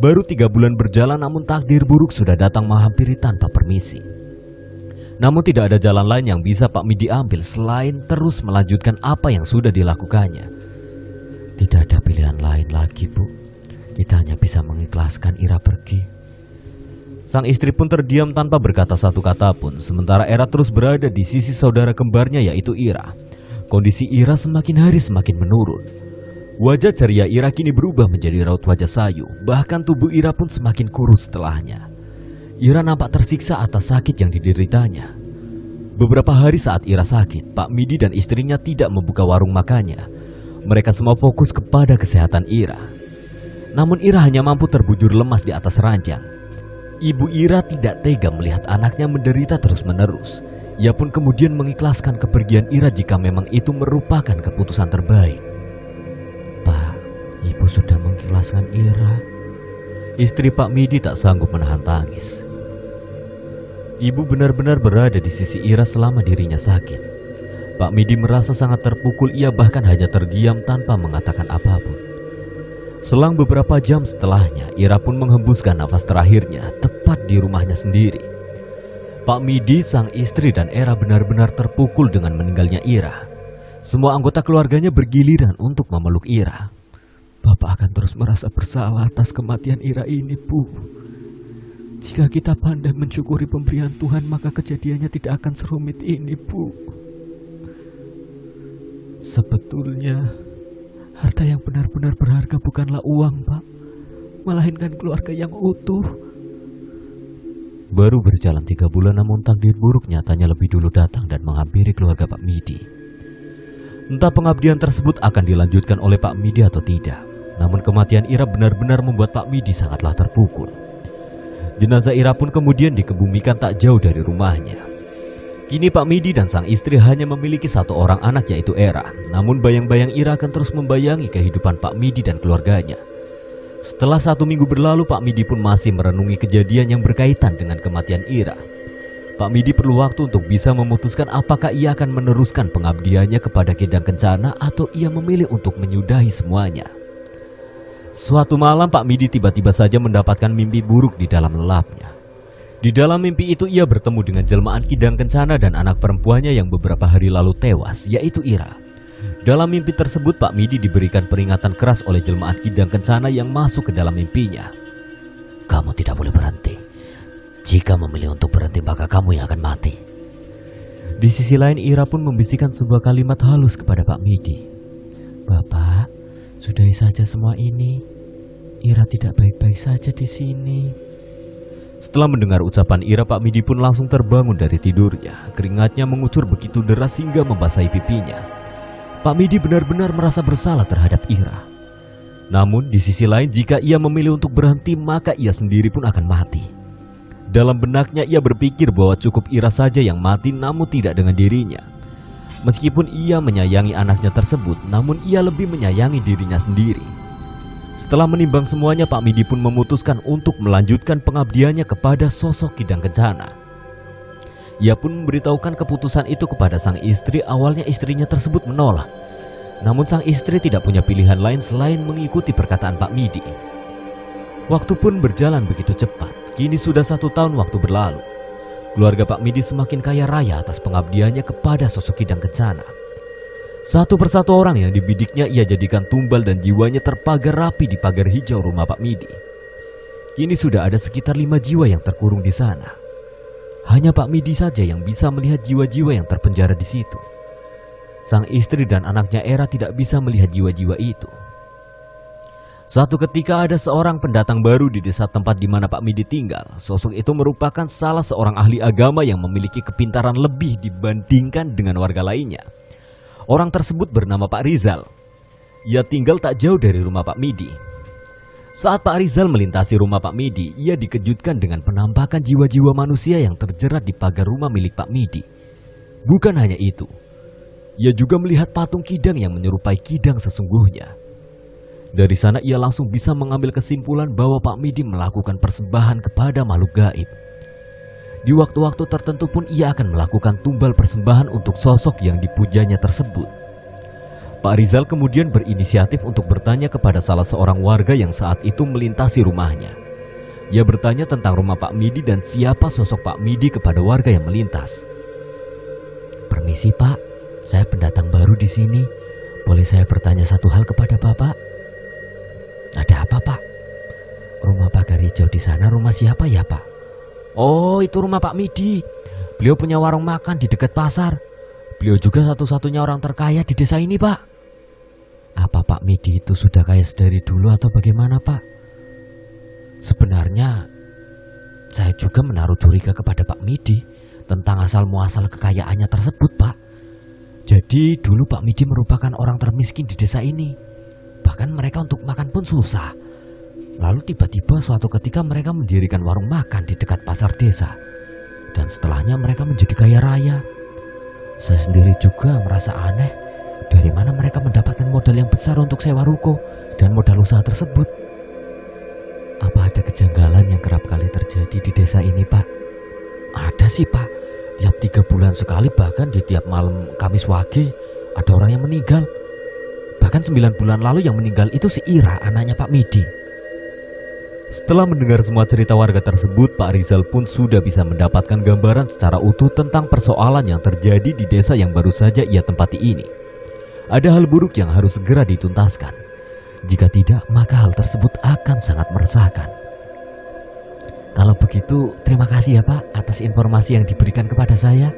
Baru 3 bulan berjalan, namun takdir buruk sudah datang menghampiri tanpa permisi. Namun tidak ada jalan lain yang bisa Pak Midi ambil selain terus melanjutkan apa yang sudah dilakukannya. Tidak ada pilihan lain lagi, Bu. Kita hanya bisa mengikhlaskan Ira pergi. Sang istri pun terdiam tanpa berkata satu kata pun, sementara Era terus berada di sisi saudara kembarnya yaitu Ira. Kondisi Ira semakin hari semakin menurun. Wajah ceria Ira kini berubah menjadi raut wajah sayu, bahkan tubuh Ira pun semakin kurus setelahnya. Ira nampak tersiksa atas sakit yang dideritanya. Beberapa hari saat Ira sakit, Pak Midi dan istrinya tidak membuka warung makannya. Mereka semua fokus kepada kesehatan Ira. Namun Ira hanya mampu terbujur lemas di atas ranjang. Ibu Ira tidak tega melihat anaknya menderita terus-menerus. Ia pun kemudian mengikhlaskan kepergian Ira jika memang itu merupakan keputusan terbaik. Pak, Ibu sudah mengikhlaskan Ira. Istri Pak Midi tak sanggup menahan tangis. Ibu benar-benar berada di sisi Ira selama dirinya sakit. Pak Midi merasa sangat terpukul, ia bahkan hanya terdiam tanpa mengatakan apapun. Selang beberapa jam setelahnya, Ira pun menghembuskan nafas terakhirnya tepat di rumahnya sendiri. Pak Midi, sang istri dan Era benar-benar terpukul dengan meninggalnya Ira. Semua anggota keluarganya bergiliran untuk memeluk Ira. Bapak akan terus merasa bersalah atas kematian Ira ini, Bu. Jika kita pandai mensyukuri pemberian Tuhan, maka kejadiannya tidak akan serumit ini, Bu. Sebetulnya, harta yang benar-benar berharga bukanlah uang, Pak, melainkan keluarga yang utuh. Baru berjalan 3 bulan, namun takdir buruk nyatanya lebih dulu datang dan menghampiri keluarga Pak Midi. Entah pengabdian tersebut akan dilanjutkan oleh Pak Midi atau tidak, namun kematian Ira benar-benar membuat Pak Midi sangatlah terpukul. Jenazah Ira pun kemudian dikebumikan tak jauh dari rumahnya. Kini Pak Midi dan sang istri hanya memiliki 1 orang anak yaitu Era. Namun bayang-bayang Ira akan terus membayangi kehidupan Pak Midi dan keluarganya. Setelah 1 minggu berlalu, Pak Midi pun masih merenungi kejadian yang berkaitan dengan kematian Ira. Pak Midi perlu waktu untuk bisa memutuskan apakah ia akan meneruskan pengabdiannya kepada Kidang Kencana atau ia memilih untuk menyudahi semuanya. Suatu malam Pak Midi tiba-tiba saja mendapatkan mimpi buruk di dalam lelapnya. Di dalam mimpi itu ia bertemu dengan jelmaan Kidang Kencana dan anak perempuannya yang beberapa hari lalu tewas, yaitu Ira. Dalam mimpi tersebut Pak Midi diberikan peringatan keras oleh jelmaan Kidang Kencana yang masuk ke dalam mimpinya. Kamu tidak boleh berhenti. Jika memilih untuk berhenti maka kamu yang akan mati. Di sisi lain Ira pun membisikkan sebuah kalimat halus kepada Pak Midi. Bapak, sudahi saja semua ini. Ira tidak baik-baik saja di sini. Setelah mendengar ucapan Ira, Pak Midi pun langsung terbangun dari tidurnya. Keringatnya mengucur begitu deras hingga membasahi pipinya. Pak Midi benar-benar merasa bersalah terhadap Ira. Namun di sisi lain, jika ia memilih untuk berhenti maka ia sendiri pun akan mati. Dalam benaknya ia berpikir bahwa cukup Ira saja yang mati, namun tidak dengan dirinya. Meskipun ia menyayangi anaknya tersebut, namun ia lebih menyayangi dirinya sendiri. Setelah menimbang semuanya, Pak Midi pun memutuskan untuk melanjutkan pengabdiannya kepada sosok Kidang Kencana. Ia pun memberitahukan keputusan itu kepada sang istri. Awalnya istrinya tersebut menolak. Namun sang istri tidak punya pilihan lain selain mengikuti perkataan Pak Midi. Waktu pun berjalan begitu cepat. Kini sudah 1 tahun waktu berlalu. Keluarga Pak Midi semakin kaya raya atas pengabdiannya kepada sosok Kidang Kencana. Satu persatu orang yang dibidiknya ia jadikan tumbal dan jiwanya terpagar rapi di pagar hijau rumah Pak Midi. Kini sudah ada sekitar 5 jiwa yang terkurung di sana. Hanya Pak Midi saja yang bisa melihat jiwa-jiwa yang terpenjara di situ. Sang istri dan anaknya Era tidak bisa melihat jiwa-jiwa itu. Suatu ketika ada seorang pendatang baru di desa tempat di mana Pak Midi tinggal. Sosok itu merupakan salah seorang ahli agama yang memiliki kepintaran lebih dibandingkan dengan warga lainnya. Orang tersebut bernama Pak Rizal. Ia tinggal tak jauh dari rumah Pak Midi. Saat Pak Rizal melintasi rumah Pak Midi, ia dikejutkan dengan penampakan jiwa-jiwa manusia yang terjerat di pagar rumah milik Pak Midi. Bukan hanya itu, ia juga melihat patung Kidang yang menyerupai Kidang sesungguhnya. Dari sana ia langsung bisa mengambil kesimpulan bahwa Pak Midi melakukan persembahan kepada makhluk gaib. Di waktu-waktu tertentu pun ia akan melakukan tumbal persembahan untuk sosok yang dipujanya tersebut. Pak Rizal kemudian berinisiatif untuk bertanya kepada salah seorang warga yang saat itu melintasi rumahnya. Ia bertanya tentang rumah Pak Midi dan siapa sosok Pak Midi kepada warga yang melintas. Permisi Pak, saya pendatang baru di sini. Boleh saya bertanya satu hal kepada Bapak? Ada apa Pak? Rumah pagar hijau di sana rumah siapa ya Pak? Oh, itu rumah Pak Midi. Beliau punya warung makan di dekat pasar. Beliau juga satu-satunya orang terkaya di desa ini, Pak. Apa Pak Midi itu sudah kaya dari dulu atau bagaimana, Pak? Sebenarnya saya juga menaruh curiga kepada Pak Midi tentang asal-muasal kekayaannya tersebut, Pak. Jadi dulu Pak Midi merupakan orang termiskin di desa ini. Bahkan mereka untuk makan pun susah. Lalu tiba-tiba suatu ketika mereka mendirikan warung makan di dekat pasar desa. Dan setelahnya mereka menjadi kaya raya. Saya sendiri juga merasa aneh, dari mana mereka mendapatkan modal yang besar untuk sewa ruko dan modal usaha tersebut. Apa ada kejanggalan yang kerap kali terjadi di desa ini, Pak? Ada sih, Pak. Tiap 3 bulan sekali, bahkan di tiap malam Kamis Wage ada orang yang meninggal. Bahkan 9 bulan lalu yang meninggal itu si Ira, anaknya Pak Midi. Setelah mendengar semua cerita warga tersebut, Pak Rizal pun sudah bisa mendapatkan gambaran secara utuh tentang persoalan yang terjadi di desa yang baru saja ia tempati ini. Ada hal buruk yang harus segera dituntaskan. Jika tidak, maka hal tersebut akan sangat meresahkan. Kalau begitu, terima kasih ya Pak atas informasi yang diberikan kepada saya.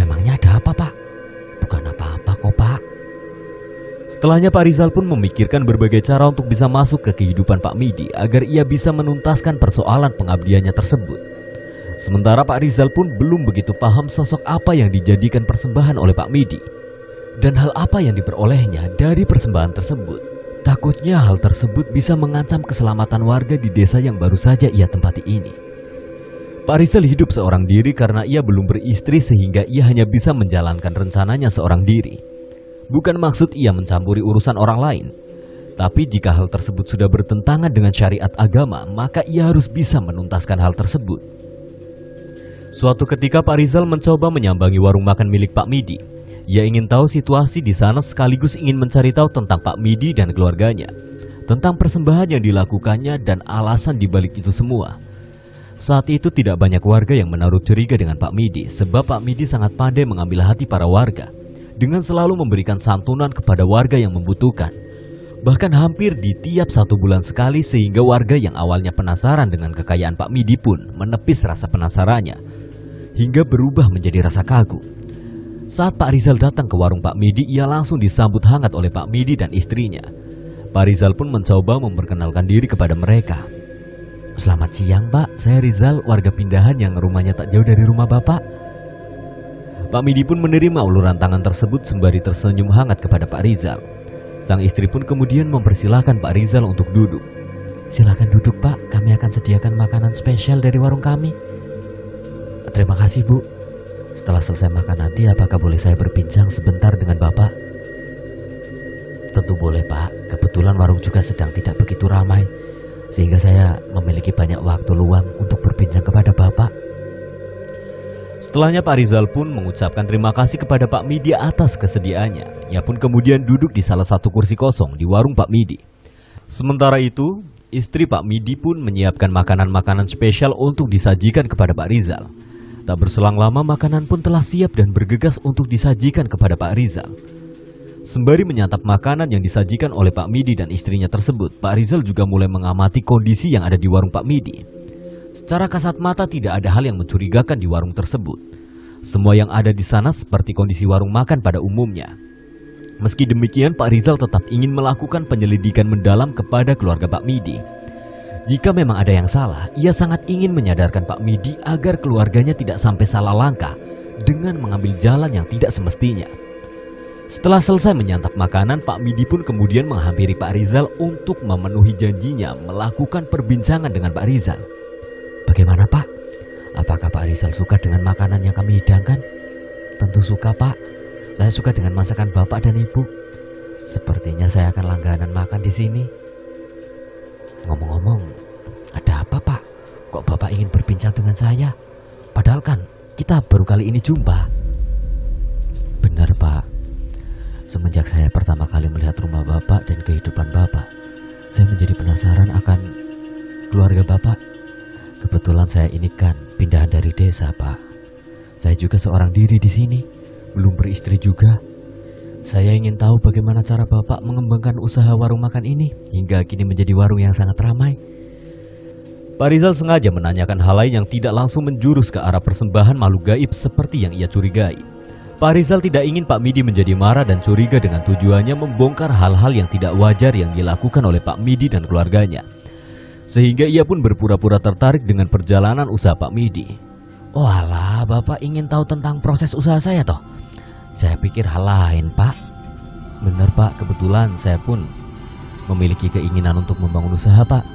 Memangnya ada apa, Pak? Bukan apa-apa kok, Pak. Setelahnya Pak Rizal pun memikirkan berbagai cara untuk bisa masuk ke kehidupan Pak Midi agar ia bisa menuntaskan persoalan pengabdiannya tersebut. Sementara Pak Rizal pun belum begitu paham sosok apa yang dijadikan persembahan oleh Pak Midi dan hal apa yang diperolehnya dari persembahan tersebut. Takutnya hal tersebut bisa mengancam keselamatan warga di desa yang baru saja ia tempati ini. Pak Rizal hidup seorang diri karena ia belum beristri sehingga ia hanya bisa menjalankan rencananya seorang diri. Bukan maksud ia mencampuri urusan orang lain, tapi jika hal tersebut sudah bertentangan dengan syariat agama, maka ia harus bisa menuntaskan hal tersebut. Suatu ketika Pak Rizal mencoba menyambangi warung makan milik Pak Midi. Ia ingin tahu situasi di sana sekaligus ingin mencari tahu tentang Pak Midi dan keluarganya, tentang persembahan yang dilakukannya dan alasan dibalik itu semua. Saat itu tidak banyak warga yang menaruh curiga dengan Pak Midi, sebab Pak Midi sangat pandai mengambil hati para warga. dengan selalu memberikan santunan kepada warga yang membutuhkan. Bahkan hampir di tiap 1 bulan sekali, sehingga warga yang awalnya penasaran dengan kekayaan Pak Midi pun menepis rasa penasarannya hingga berubah menjadi rasa kagum. Saat Pak Rizal datang ke warung Pak Midi, ia langsung disambut hangat oleh Pak Midi dan istrinya. Pak Rizal pun mencoba memperkenalkan diri kepada mereka. "Selamat siang Pak, saya Rizal, warga pindahan yang rumahnya tak jauh dari rumah Bapak." Pak Midi pun menerima uluran tangan tersebut sembari tersenyum hangat kepada Pak Rizal. Sang istri pun kemudian mempersilahkan Pak Rizal untuk duduk. "Silakan duduk Pak, kami akan sediakan makanan spesial dari warung kami." "Terima kasih Bu. Setelah selesai makan nanti, apakah boleh saya berbincang sebentar dengan Bapak?" "Tentu boleh Pak, kebetulan warung juga sedang tidak begitu ramai, sehingga saya memiliki banyak waktu luang untuk berbincang kepada Bapak." Setelahnya Pak Rizal pun mengucapkan terima kasih kepada Pak Midi atas kesediaannya. Ia pun kemudian duduk di salah satu kursi kosong di warung Pak Midi. Sementara itu, istri Pak Midi pun menyiapkan makanan-makanan spesial untuk disajikan kepada Pak Rizal. Tak berselang lama, makanan pun telah siap dan bergegas untuk disajikan kepada Pak Rizal. Sembari menyantap makanan yang disajikan oleh Pak Midi dan istrinya tersebut, Pak Rizal juga mulai mengamati kondisi yang ada di warung Pak Midi. Secara kasat mata tidak ada hal yang mencurigakan di warung tersebut. Semua yang ada di sana seperti kondisi warung makan pada umumnya. Meski demikian, Pak Rizal tetap ingin melakukan penyelidikan mendalam kepada keluarga Pak Midi. Jika memang ada yang salah, ia sangat ingin menyadarkan Pak Midi agar keluarganya tidak sampai salah langkah dengan mengambil jalan yang tidak semestinya. Setelah selesai menyantap makanan, Pak Midi pun kemudian menghampiri Pak Rizal untuk memenuhi janjinya melakukan perbincangan dengan Pak Rizal. "Bagaimana Pak? Apakah Pak Rizal suka dengan makanan yang kami hidangkan?" "Tentu suka Pak. Saya suka dengan masakan Bapak dan Ibu. Sepertinya saya akan langganan makan di sini." "Ngomong-ngomong, ada apa Pak? Kok Bapak ingin berbincang dengan saya? Padahal kan kita baru kali ini jumpa." "Benar Pak. Semenjak saya pertama kali melihat rumah Bapak dan kehidupan Bapak, saya menjadi penasaran akan keluarga Bapak. Kebetulan saya ini kan pindahan dari desa Pak. Saya juga seorang diri di sini, belum beristri juga. Saya ingin tahu bagaimana cara Bapak mengembangkan usaha warung makan ini hingga kini menjadi warung yang sangat ramai." Pak Rizal sengaja menanyakan hal lain yang tidak langsung menjurus ke arah persembahan makhluk gaib seperti yang ia curigai. Pak Rizal tidak ingin Pak Midi menjadi marah dan curiga dengan tujuannya membongkar hal-hal yang tidak wajar yang dilakukan oleh Pak Midi dan keluarganya. Sehingga ia pun berpura-pura tertarik dengan perjalanan usaha Pak Midi. "Walah, Bapak ingin tahu tentang proses usaha saya toh? Saya pikir hal lain Pak." "Benar Pak, kebetulan saya pun memiliki keinginan untuk membangun usaha Pak.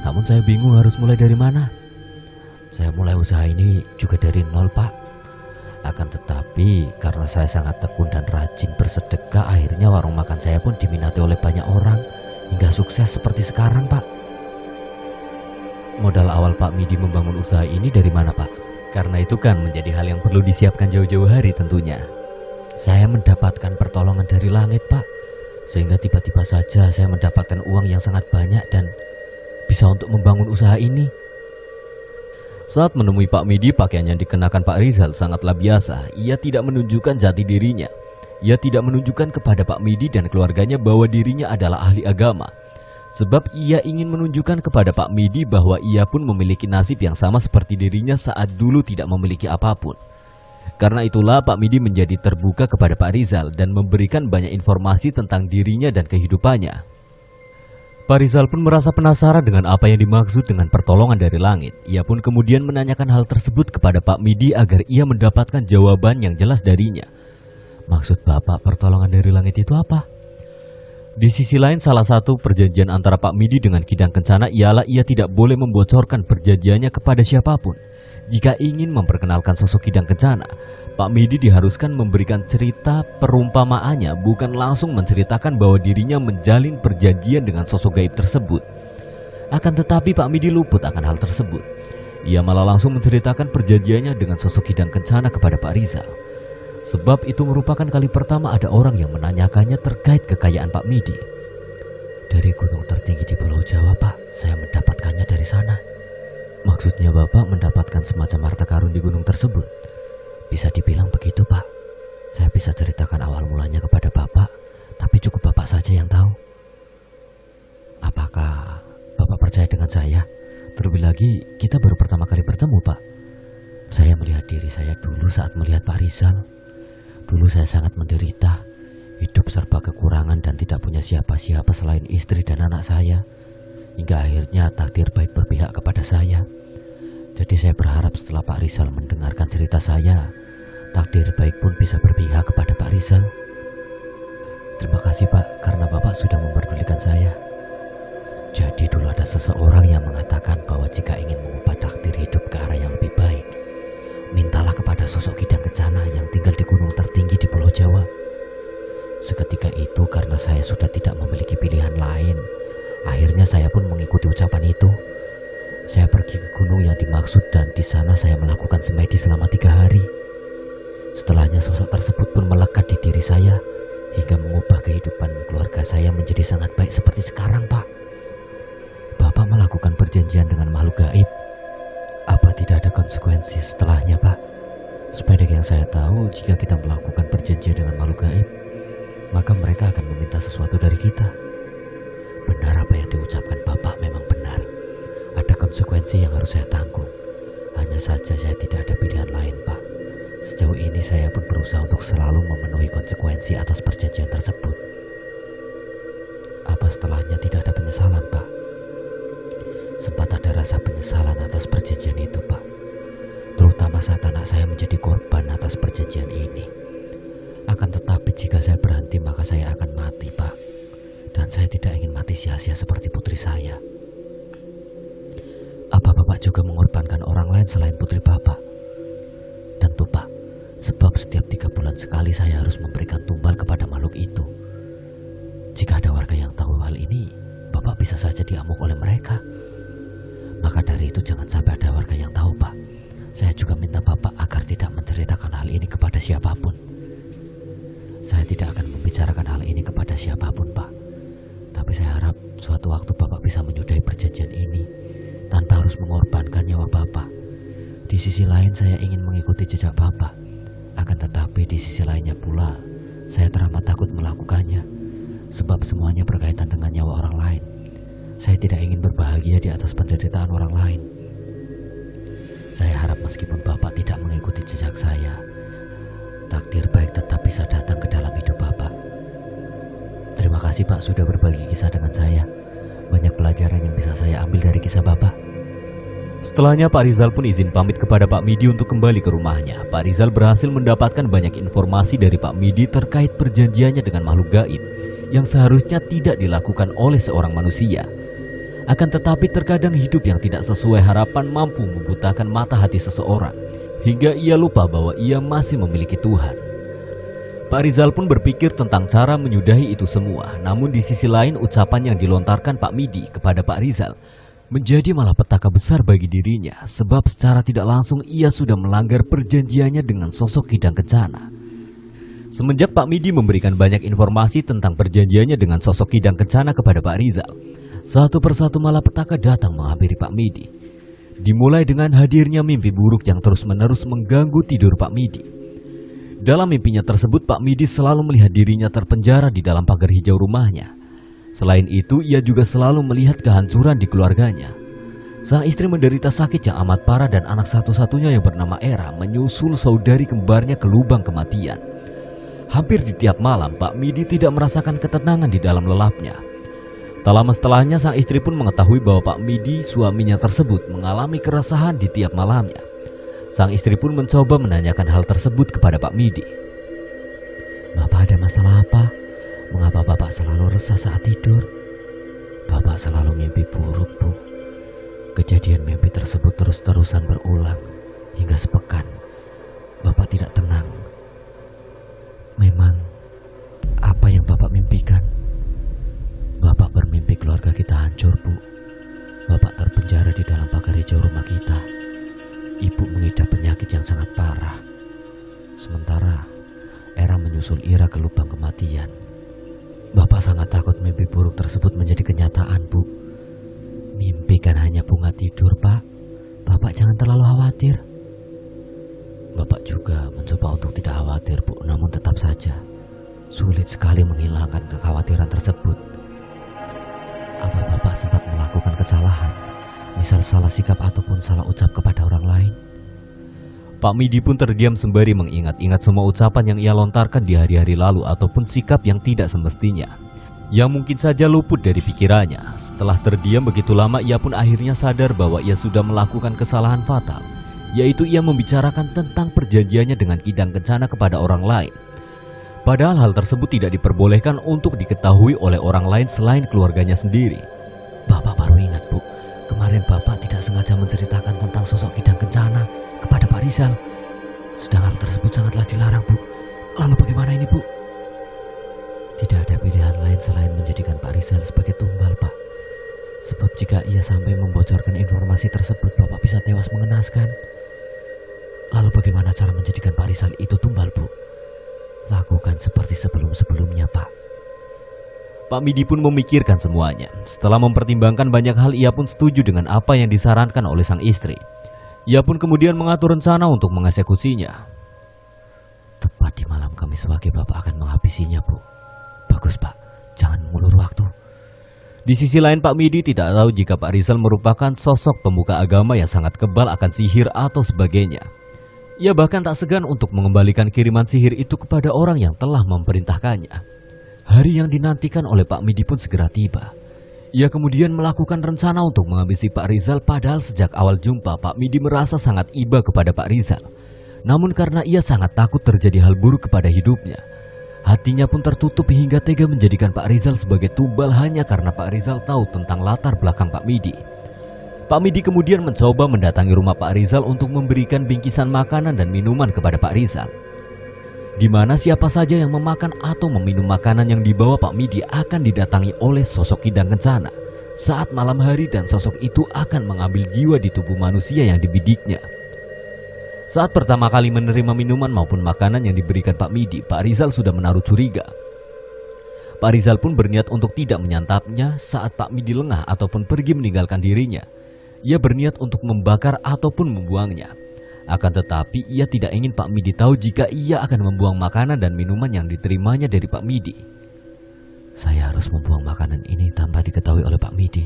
Namun saya bingung harus mulai dari mana. Saya mulai usaha ini juga dari nol Pak. Akan tetapi karena saya sangat tekun dan rajin bersedekah, akhirnya warung makan saya pun diminati oleh banyak orang hingga sukses seperti sekarang Pak." "Modal awal Pak Midi membangun usaha ini dari mana Pak? Karena itu kan menjadi hal yang perlu disiapkan jauh-jauh hari tentunya." "Saya mendapatkan pertolongan dari langit Pak, sehingga tiba-tiba saja saya mendapatkan uang yang sangat banyak dan bisa untuk membangun usaha ini." Saat menemui Pak Midi, pakaian yang dikenakan Pak Rizal sangatlah biasa. Ia tidak menunjukkan jati dirinya. Ia tidak menunjukkan kepada Pak Midi dan keluarganya bahwa dirinya adalah ahli agama. Sebab ia ingin menunjukkan kepada Pak Midi bahwa ia pun memiliki nasib yang sama seperti dirinya saat dulu tidak memiliki apapun. Karena itulah Pak Midi menjadi terbuka kepada Pak Rizal dan memberikan banyak informasi tentang dirinya dan kehidupannya. Pak Rizal pun merasa penasaran dengan apa yang dimaksud dengan pertolongan dari langit. Ia pun kemudian menanyakan hal tersebut kepada Pak Midi agar ia mendapatkan jawaban yang jelas darinya. "Maksud Bapak pertolongan dari langit itu apa?" Di sisi lain, salah satu perjanjian antara Pak Midi dengan Kidang Kencana ialah ia tidak boleh membocorkan perjanjiannya kepada siapapun. Jika ingin memperkenalkan sosok Kidang Kencana, Pak Midi diharuskan memberikan cerita perumpamaannya, bukan langsung menceritakan bahwa dirinya menjalin perjanjian dengan sosok gaib tersebut. Akan tetapi Pak Midi luput akan hal tersebut. Ia malah langsung menceritakan perjanjiannya dengan sosok Kidang Kencana kepada Pak Rizal. Sebab itu merupakan kali pertama ada orang yang menanyakannya terkait kekayaan Pak Midi. "Dari gunung tertinggi di Pulau Jawa Pak, saya mendapatkannya dari sana." "Maksudnya Bapak mendapatkan semacam harta karun di gunung tersebut?" "Bisa dibilang begitu Pak. Saya bisa ceritakan awal mulanya kepada Bapak, tapi cukup Bapak saja yang tahu. Apakah Bapak percaya dengan saya? Terlebih lagi, kita baru pertama kali bertemu, Pak. Saya melihat diri saya dulu saat melihat Pak Rizal. Dulu saya sangat menderita, hidup serba kekurangan dan tidak punya siapa-siapa selain istri dan anak saya. Hingga akhirnya takdir baik berpihak kepada saya. Jadi saya berharap setelah Pak Rizal mendengarkan cerita saya, takdir baik pun bisa berpihak kepada Pak Rizal. Terima kasih Pak, karena Bapak sudah memperdulikan saya. Jadi dulu ada seseorang yang mengatakan bahwa jika ingin mengubah takdir hidup ke arah yang lebih baik, mintalah kepada sosok Kidang Kencana yang tinggal di gunung tertinggi di Pulau Jawa. Seketika itu karena saya sudah tidak memiliki pilihan lain, akhirnya saya pun mengikuti ucapan itu. Saya pergi ke gunung yang dimaksud dan di sana saya melakukan semedi selama 3 hari. Setelahnya sosok tersebut pun melekat di diri saya hingga mengubah kehidupan keluarga saya menjadi sangat baik seperti sekarang, Pak. Bapak melakukan perjanjian dengan makhluk gaib. Apa tidak ada konsekuensi setelahnya, Pak? Sependek yang saya tahu, jika kita melakukan perjanjian dengan makhluk gaib, maka mereka akan meminta sesuatu dari kita. Benar apa yang diucapkan Bapak, memang benar. Ada konsekuensi yang harus saya tanggung. Hanya saja saya tidak ada pilihan lain, Pak. Sejauh ini saya pun berusaha untuk selalu memenuhi konsekuensi atas perjanjian tersebut. Apa setelahnya tidak ada penyesalan, Pak? Sempat ada rasa penyesalan atas perjanjian itu, Pak. Terutama saat anak saya menjadi korban atas perjanjian ini. Akan tetapi jika saya berhenti maka saya akan mati, Pak. Dan saya tidak ingin mati sia-sia seperti putri saya. Apa Bapak juga mengorbankan orang lain selain putri Bapak? Tentu, Pak. Sebab setiap 3 bulan sekali saya harus memberikan tumbal kepada makhluk itu. Jika ada warga yang tahu hal ini, Bapak bisa saja diamuk oleh mereka. Maka dari itu jangan sampai ada warga yang tahu, Pak. Saya juga minta Bapak agar tidak menceritakan hal ini kepada siapapun. Saya tidak akan membicarakan hal ini kepada siapapun, Pak. Tapi saya harap suatu waktu Bapak bisa menyudahi perjanjian ini tanpa harus mengorbankan nyawa Bapak. Di sisi lain saya ingin mengikuti jejak Bapak. Akan tetapi di sisi lainnya pula, saya teramat takut melakukannya. Sebab semuanya berkaitan dengan nyawa orang lain. Saya tidak ingin berbahagia di atas penderitaan orang lain. Saya harap meskipun Bapak tidak mengikuti jejak saya, takdir baik tetap bisa datang ke dalam hidup Bapak. Terima kasih Pak sudah berbagi kisah dengan saya. Banyak pelajaran yang bisa saya ambil dari kisah Bapak. Setelahnya Pak Rizal pun izin pamit kepada Pak Midi untuk kembali ke rumahnya. Pak Rizal berhasil mendapatkan banyak informasi dari Pak Midi terkait perjanjiannya dengan makhluk gaib yang seharusnya tidak dilakukan oleh seorang manusia. Akan tetapi terkadang hidup yang tidak sesuai harapan mampu membutakan mata hati seseorang hingga ia lupa bahwa ia masih memiliki Tuhan. Pak Rizal pun berpikir tentang cara menyudahi itu semua. Namun di sisi lain ucapan yang dilontarkan Pak Midi kepada Pak Rizal menjadi malah petaka besar bagi dirinya. Sebab secara tidak langsung ia sudah melanggar perjanjiannya dengan sosok Kidang Kencana. Semenjak Pak Midi memberikan banyak informasi tentang perjanjiannya dengan sosok Kidang Kencana kepada Pak Rizal, satu persatu malapetaka datang menghampiri Pak Midi. Dimulai dengan hadirnya mimpi buruk yang terus-menerus mengganggu tidur Pak Midi. Dalam mimpinya tersebut Pak Midi selalu melihat dirinya terpenjara di dalam pagar hijau rumahnya. Selain itu ia juga selalu melihat kehancuran di keluarganya. Sang istri menderita sakit yang amat parah dan anak satu-satunya yang bernama Era menyusul saudari kembarnya ke lubang kematian. Hampir di tiap malam Pak Midi tidak merasakan ketenangan di dalam lelapnya. Tak lama setelahnya sang istri pun mengetahui bahwa Pak Midi suaminya tersebut mengalami keresahan di tiap malamnya. Sang istri pun mencoba menanyakan hal tersebut kepada Pak Midi. Bapak ada masalah apa? Mengapa Bapak selalu resah saat tidur? Bapak selalu mimpi buruk, Bu. Kejadian mimpi tersebut terus-terusan berulang hingga sepekan. Bapak tidak tenang. Memang apa yang Bapak mimpikan? Bapak bermimpi keluarga kita hancur, Bu. Bapak terpenjara di dalam pagar hijau rumah kita. Ibu mengidap penyakit yang sangat parah. Sementara Era menyusul Ira ke lubang kematian. Bapak sangat takut mimpi buruk tersebut menjadi kenyataan, Bu. Mimpi kan hanya bunga tidur, Pak. Bapak jangan terlalu khawatir. Bapak juga mencoba untuk tidak khawatir, Bu. Namun tetap saja sulit sekali menghilangkan kekhawatiran tersebut. Apa Bapak sempat melakukan kesalahan? Misal salah sikap ataupun salah ucap kepada orang lain? Pak Midi pun terdiam sembari mengingat-ingat semua ucapan yang ia lontarkan di hari-hari lalu ataupun sikap yang tidak semestinya, yang mungkin saja luput dari pikirannya. Setelah terdiam begitu lama, ia pun akhirnya sadar bahwa ia sudah melakukan kesalahan fatal, yaitu ia membicarakan tentang perjanjiannya dengan Kidang Kencana kepada orang lain. Padahal hal tersebut tidak diperbolehkan untuk diketahui oleh orang lain selain keluarganya sendiri. Bapak baru ingat, Bu. Kemarin Bapak tidak sengaja menceritakan tentang sosok Kidang Kencana kepada Pak Rizal. Sedang hal tersebut sangatlah dilarang, Bu. Lalu bagaimana ini, Bu? Tidak ada pilihan lain selain menjadikan Pak Rizal sebagai tumbal, Pak. Sebab jika ia sampai membocorkan informasi tersebut, Bapak bisa tewas mengenaskan. Lalu bagaimana cara menjadikan Pak Rizal itu tumbal, Bu? Lakukan seperti sebelum-sebelumnya, Pak. Pak Midi pun memikirkan semuanya. Setelah mempertimbangkan banyak hal, ia pun setuju dengan apa yang disarankan oleh sang istri. Ia pun kemudian mengatur rencana untuk mengeksekusinya. Tepat di malam Kamis Wage Bapak akan menghabisinya, Bu. Bagus, Pak. Jangan mengulur waktu. Di sisi lain, Pak Midi tidak tahu jika Pak Rizal merupakan sosok pemuka agama yang sangat kebal akan sihir atau sebagainya. Ia bahkan tak segan untuk mengembalikan kiriman sihir itu kepada orang yang telah memerintahkannya. Hari yang dinantikan oleh Pak Midi pun segera tiba. Ia kemudian melakukan rencana untuk menghabisi Pak Rizal, padahal sejak awal jumpa Pak Midi merasa sangat iba kepada Pak Rizal. Namun karena ia sangat takut terjadi hal buruk kepada hidupnya, hatinya pun tertutup hingga tega menjadikan Pak Rizal sebagai tumbal hanya karena Pak Rizal tahu tentang latar belakang Pak Midi. Pak Midi kemudian mencoba mendatangi rumah Pak Rizal untuk memberikan bingkisan makanan dan minuman kepada Pak Rizal, di mana siapa saja yang memakan atau meminum makanan yang dibawa Pak Midi akan didatangi oleh sosok Kidang Kencana saat malam hari, dan sosok itu akan mengambil jiwa di tubuh manusia yang dibidiknya. Saat pertama kali menerima minuman maupun makanan yang diberikan Pak Midi, Pak Rizal sudah menaruh curiga. Pak Rizal pun berniat untuk tidak menyantapnya saat Pak Midi lengah ataupun pergi meninggalkan dirinya. Ia berniat untuk membakar ataupun membuangnya. Akan tetapi ia tidak ingin Pak Midi tahu jika ia akan membuang makanan dan minuman yang diterimanya dari Pak Midi. Saya harus membuang makanan ini tanpa diketahui oleh Pak Midi.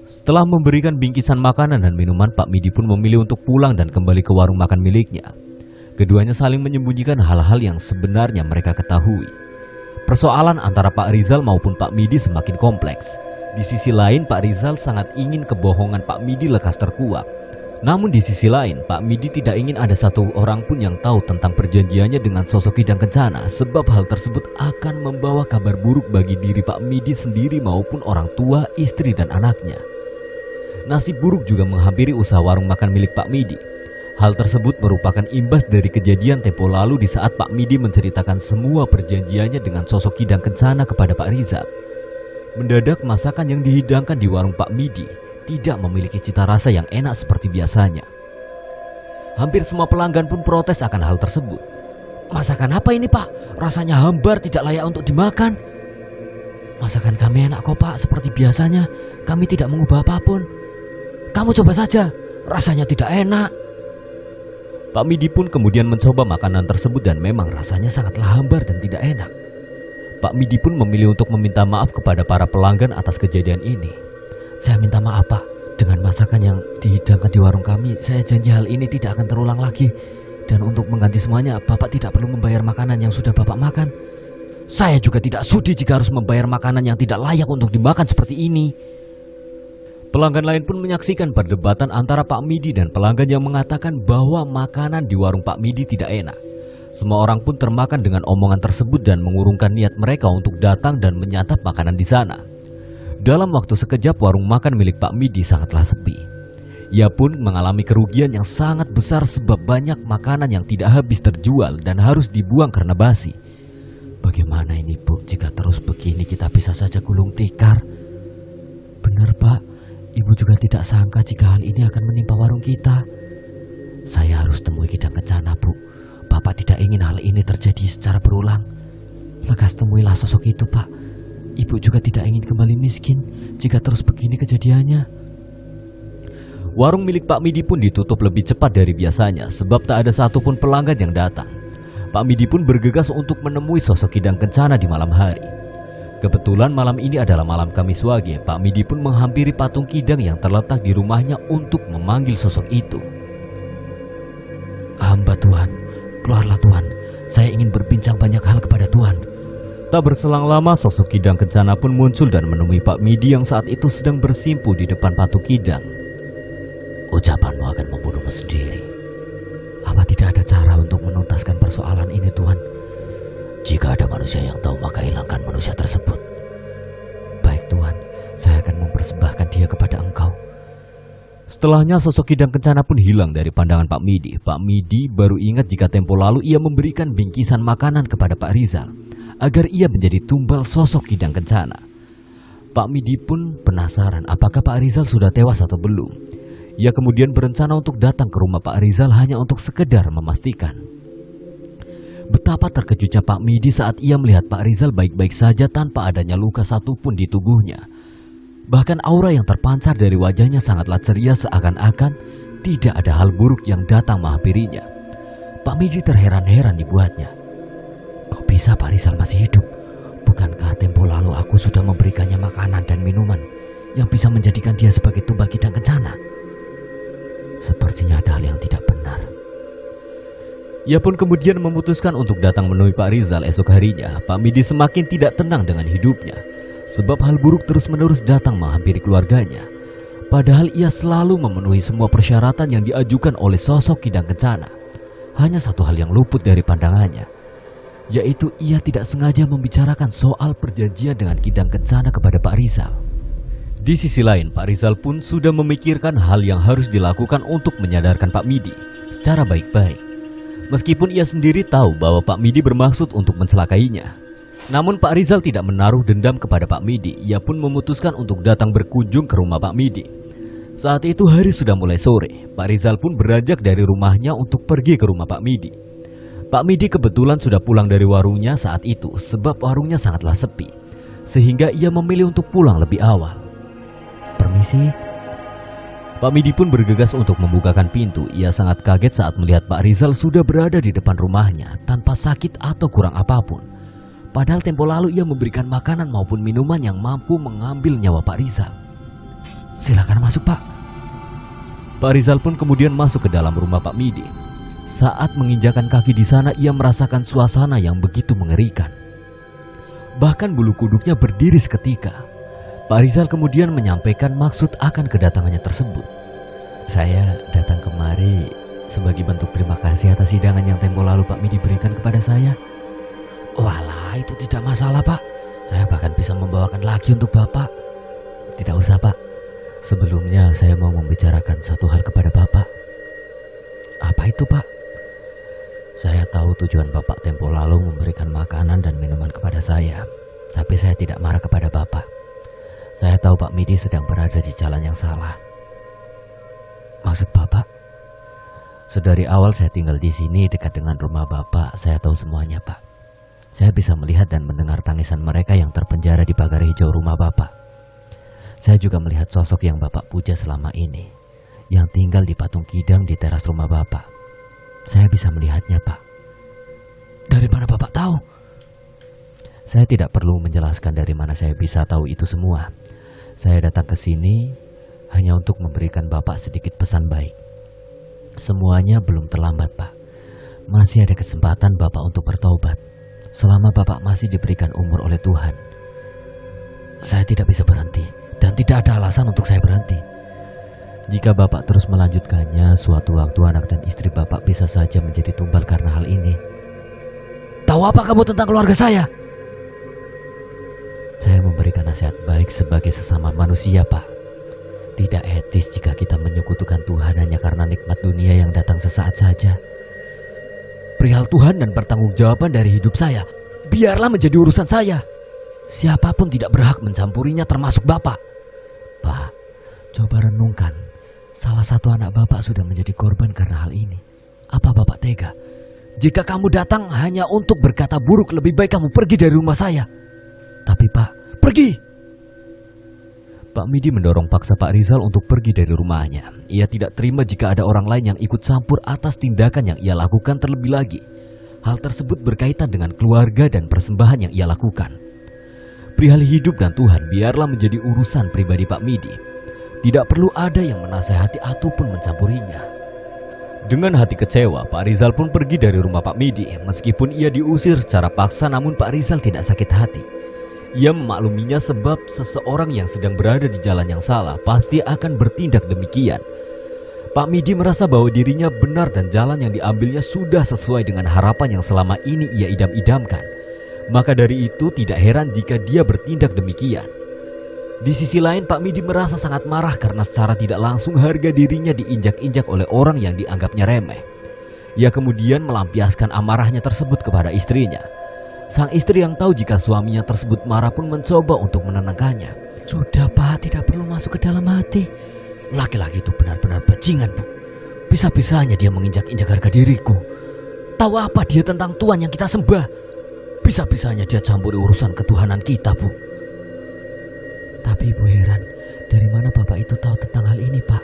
Setelah memberikan bingkisan makanan dan minuman, Pak Midi pun memilih untuk pulang dan kembali ke warung makan miliknya. Keduanya saling menyembunyikan hal-hal yang sebenarnya mereka ketahui. Persoalan antara Pak Rizal maupun Pak Midi semakin kompleks. Di sisi lain, Pak Rizal sangat ingin kebohongan Pak Midi lekas terkuak. Namun di sisi lain, Pak Midi tidak ingin ada satu orang pun yang tahu tentang perjanjiannya dengan sosok Kidang Kencana, sebab hal tersebut akan membawa kabar buruk bagi diri Pak Midi sendiri maupun orang tua, istri dan anaknya. Nasib buruk juga menghampiri usaha warung makan milik Pak Midi. Hal tersebut merupakan imbas dari kejadian tempo lalu di saat Pak Midi menceritakan semua perjanjiannya dengan sosok Kidang Kencana kepada Pak Rizal. Mendadak masakan yang dihidangkan di warung Pak Midi tidak memiliki cita rasa yang enak seperti biasanya. Hampir semua pelanggan pun protes akan hal tersebut. Masakan apa ini, Pak? Rasanya hambar, tidak layak untuk dimakan. Masakan kami enak kok, Pak. Seperti biasanya, kami tidak mengubah apapun. Kamu coba saja, rasanya tidak enak. Pak Midi pun kemudian mencoba makanan tersebut dan memang rasanya sangatlah hambar dan tidak enak. Pak Midi pun memilih untuk meminta maaf kepada para pelanggan atas kejadian ini. Saya minta maaf, Pak. Dengan masakan yang dihidangkan di warung kami, saya janji hal ini tidak akan terulang lagi. Dan untuk mengganti semuanya, Bapak tidak perlu membayar makanan yang sudah Bapak makan. Saya juga tidak sudi jika harus membayar makanan yang tidak layak untuk dimakan seperti ini. Pelanggan lain pun menyaksikan perdebatan antara Pak Midi dan pelanggan yang mengatakan bahwa makanan di warung Pak Midi tidak enak. Semua orang pun termakan dengan omongan tersebut dan mengurungkan niat mereka untuk datang dan menyantap makanan di sana. Dalam waktu sekejap, warung makan milik Pak Midi sangatlah sepi. Ia pun mengalami kerugian yang sangat besar sebab banyak makanan yang tidak habis terjual dan harus dibuang karena basi. Bagaimana ini, Bu? Jika terus begini kita bisa saja gulung tikar. Benar, Pak. Ibu juga tidak sangka jika hal ini akan menimpa warung kita. Saya harus temui Kidang Kencana, Bu. Bapak tidak ingin hal ini terjadi secara berulang. Lekas temuilah sosok itu, Pak. Ibu juga tidak ingin kembali miskin jika terus begini kejadiannya. Warung milik Pak Midi pun ditutup lebih cepat dari biasanya sebab tak ada satupun pelanggan yang datang. Pak Midi pun bergegas untuk menemui sosok Kidang Kencana di malam hari. Kebetulan malam ini adalah malam Kamis Wage. Pak Midi pun menghampiri patung Kidang yang terletak di rumahnya untuk memanggil sosok itu. Hamba Tuhan, keluarlah Tuhan. Saya ingin berbincang banyak hal kepada Tuhan. Tak berselang lama sosok Kidang Kencana pun muncul dan menemui Pak Midi yang saat itu sedang bersimpu di depan patung Kidang. Ucapanmu akan membunuhmu sendiri. Apa tidak ada cara untuk menuntaskan persoalan ini, Tuhan? Jika ada manusia yang tahu, maka hilangkan manusia tersebut. Baik Tuhan, saya akan mempersembahkan dia kepada Engkau. Setelahnya sosok Kidang Kencana pun hilang dari pandangan Pak Midi. Pak Midi baru ingat jika tempo lalu ia memberikan bingkisan makanan kepada Pak Rizal agar ia menjadi tumbal sosok Kidang Kencana. Pak Midi pun penasaran apakah Pak Rizal sudah tewas atau belum. Ia kemudian berencana untuk datang ke rumah Pak Rizal hanya untuk sekedar memastikan. Betapa terkejutnya Pak Midi saat ia melihat Pak Rizal baik-baik saja tanpa adanya luka satupun di tubuhnya. Bahkan aura yang terpancar dari wajahnya sangatlah ceria seakan-akan tidak ada hal buruk yang datang menghampirinya. Pak Midi terheran-heran dibuatnya. Kok bisa Pak Rizal masih hidup? Bukankah tempo lalu aku sudah memberikannya makanan dan minuman yang bisa menjadikan dia sebagai tumbal Kidang Kencana? Sepertinya ada hal yang tidak benar. Ia pun kemudian memutuskan untuk datang menemui Pak Rizal esok harinya. Pak Midi semakin tidak tenang dengan hidupnya sebab hal buruk terus-menerus datang menghampiri keluarganya. Padahal ia selalu memenuhi semua persyaratan yang diajukan oleh sosok Kidang Kencana. Hanya satu hal yang luput dari pandangannya, yaitu ia tidak sengaja membicarakan soal perjanjian dengan Kidang Kencana kepada Pak Rizal. Di sisi lain, Pak Rizal pun sudah memikirkan hal yang harus dilakukan untuk menyadarkan Pak Midi secara baik-baik. Meskipun ia sendiri tahu bahwa Pak Midi bermaksud untuk mencelakainya. Namun Pak Rizal tidak menaruh dendam kepada Pak Midi. Ia pun memutuskan untuk datang berkunjung ke rumah Pak Midi. Saat itu hari sudah mulai sore. Pak Rizal pun beranjak dari rumahnya untuk pergi ke rumah Pak Midi. Pak Midi kebetulan sudah pulang dari warungnya saat itu sebab warungnya sangatlah sepi, sehingga ia memilih untuk pulang lebih awal. Permisi. Pak Midi pun bergegas untuk membukakan pintu. Ia sangat kaget saat melihat Pak Rizal sudah berada di depan rumahnya tanpa sakit atau kurang apapun. Padahal tempo lalu ia memberikan makanan maupun minuman yang mampu mengambil nyawa Pak Rizal. Silakan masuk, Pak. Pak Rizal pun kemudian masuk ke dalam rumah Pak Midi. Saat menginjakan kaki di sana, ia merasakan suasana yang begitu mengerikan. Bahkan bulu kuduknya berdiri seketika. Pak Rizal kemudian menyampaikan maksud akan kedatangannya tersebut. Saya datang kemari sebagai bentuk terima kasih atas hidangan yang tempo lalu Pak Midi berikan kepada saya. Walah, itu tidak masalah, Pak. Saya bahkan bisa membawakan lagi untuk Bapak. Tidak usah, Pak. Sebelumnya saya mau membicarakan satu hal kepada Bapak. Apa itu, Pak? Saya tahu tujuan Bapak tempo lalu memberikan makanan dan minuman kepada saya. Tapi saya tidak marah kepada Bapak. Saya tahu Pak Midi sedang berada di jalan yang salah. Maksud Bapak? Sedari awal saya tinggal di sini dekat dengan rumah Bapak. Saya tahu semuanya, Pak. Saya bisa melihat dan mendengar tangisan mereka yang terpenjara di pagar hijau rumah Bapak. Saya juga melihat sosok yang Bapak puja selama ini, yang tinggal di patung Kidang di teras rumah Bapak. Saya bisa melihatnya, Pak. Dari mana Bapak tahu? Saya tidak perlu menjelaskan dari mana saya bisa tahu itu semua. Saya datang ke sini hanya untuk memberikan Bapak sedikit pesan baik. Semuanya belum terlambat, Pak. Masih ada kesempatan Bapak untuk bertobat selama Bapak masih diberikan umur oleh Tuhan. Saya tidak bisa berhenti dan tidak ada alasan untuk saya berhenti. Jika Bapak terus melanjutkannya, suatu waktu anak dan istri Bapak bisa saja menjadi tumbal karena hal ini. Tahu apa kamu tentang keluarga saya? Saya memberikan nasihat baik sebagai sesama manusia, Pak. Tidak etis jika kita menyekutukan Tuhan hanya karena nikmat dunia yang datang sesaat saja. Perihal Tuhan dan pertanggungjawaban dari hidup saya, biarlah menjadi urusan saya. Siapapun tidak berhak mencampurinya termasuk Bapak. Pak, coba renungkan. Salah satu anak Bapak sudah menjadi korban karena hal ini. Apa Bapak tega? Jika kamu datang hanya untuk berkata buruk, lebih baik kamu pergi dari rumah saya. Tapi Pak, pergi! Pak Midi mendorong paksa Pak Rizal untuk pergi dari rumahnya. Ia tidak terima jika ada orang lain yang ikut campur atas tindakan yang ia lakukan terlebih lagi. Hal tersebut berkaitan dengan keluarga dan persembahan yang ia lakukan. Perihal hidup dan Tuhan biarlah menjadi urusan pribadi Pak Midi. Tidak perlu ada yang menasehati ataupun mencampurinya. Dengan hati kecewa, Pak Rizal pun pergi dari rumah Pak Midi. Meskipun ia diusir secara paksa, namun Pak Rizal tidak sakit hati. Ia memakluminya sebab seseorang yang sedang berada di jalan yang salah pasti akan bertindak demikian. Pak Midi merasa bahwa dirinya benar dan jalan yang diambilnya sudah sesuai dengan harapan yang selama ini ia idam-idamkan. Maka dari itu tidak heran jika dia bertindak demikian. Di sisi lain, Pak Midi merasa sangat marah karena secara tidak langsung harga dirinya diinjak-injak oleh orang yang dianggapnya remeh. Ia kemudian melampiaskan amarahnya tersebut kepada istrinya. Sang istri yang tahu jika suaminya tersebut marah pun mencoba untuk menenangkannya. Sudah Pak, tidak perlu masuk ke dalam hati. Laki-laki itu benar-benar bajingan Bu. Bisa-bisanya dia menginjak-injak harga diriku. Tahu apa dia tentang Tuhan yang kita sembah? Bisa-bisanya dia campuri urusan ketuhanan kita Bu. Tapi Ibu heran, dari mana Bapak itu tahu tentang hal ini Pak?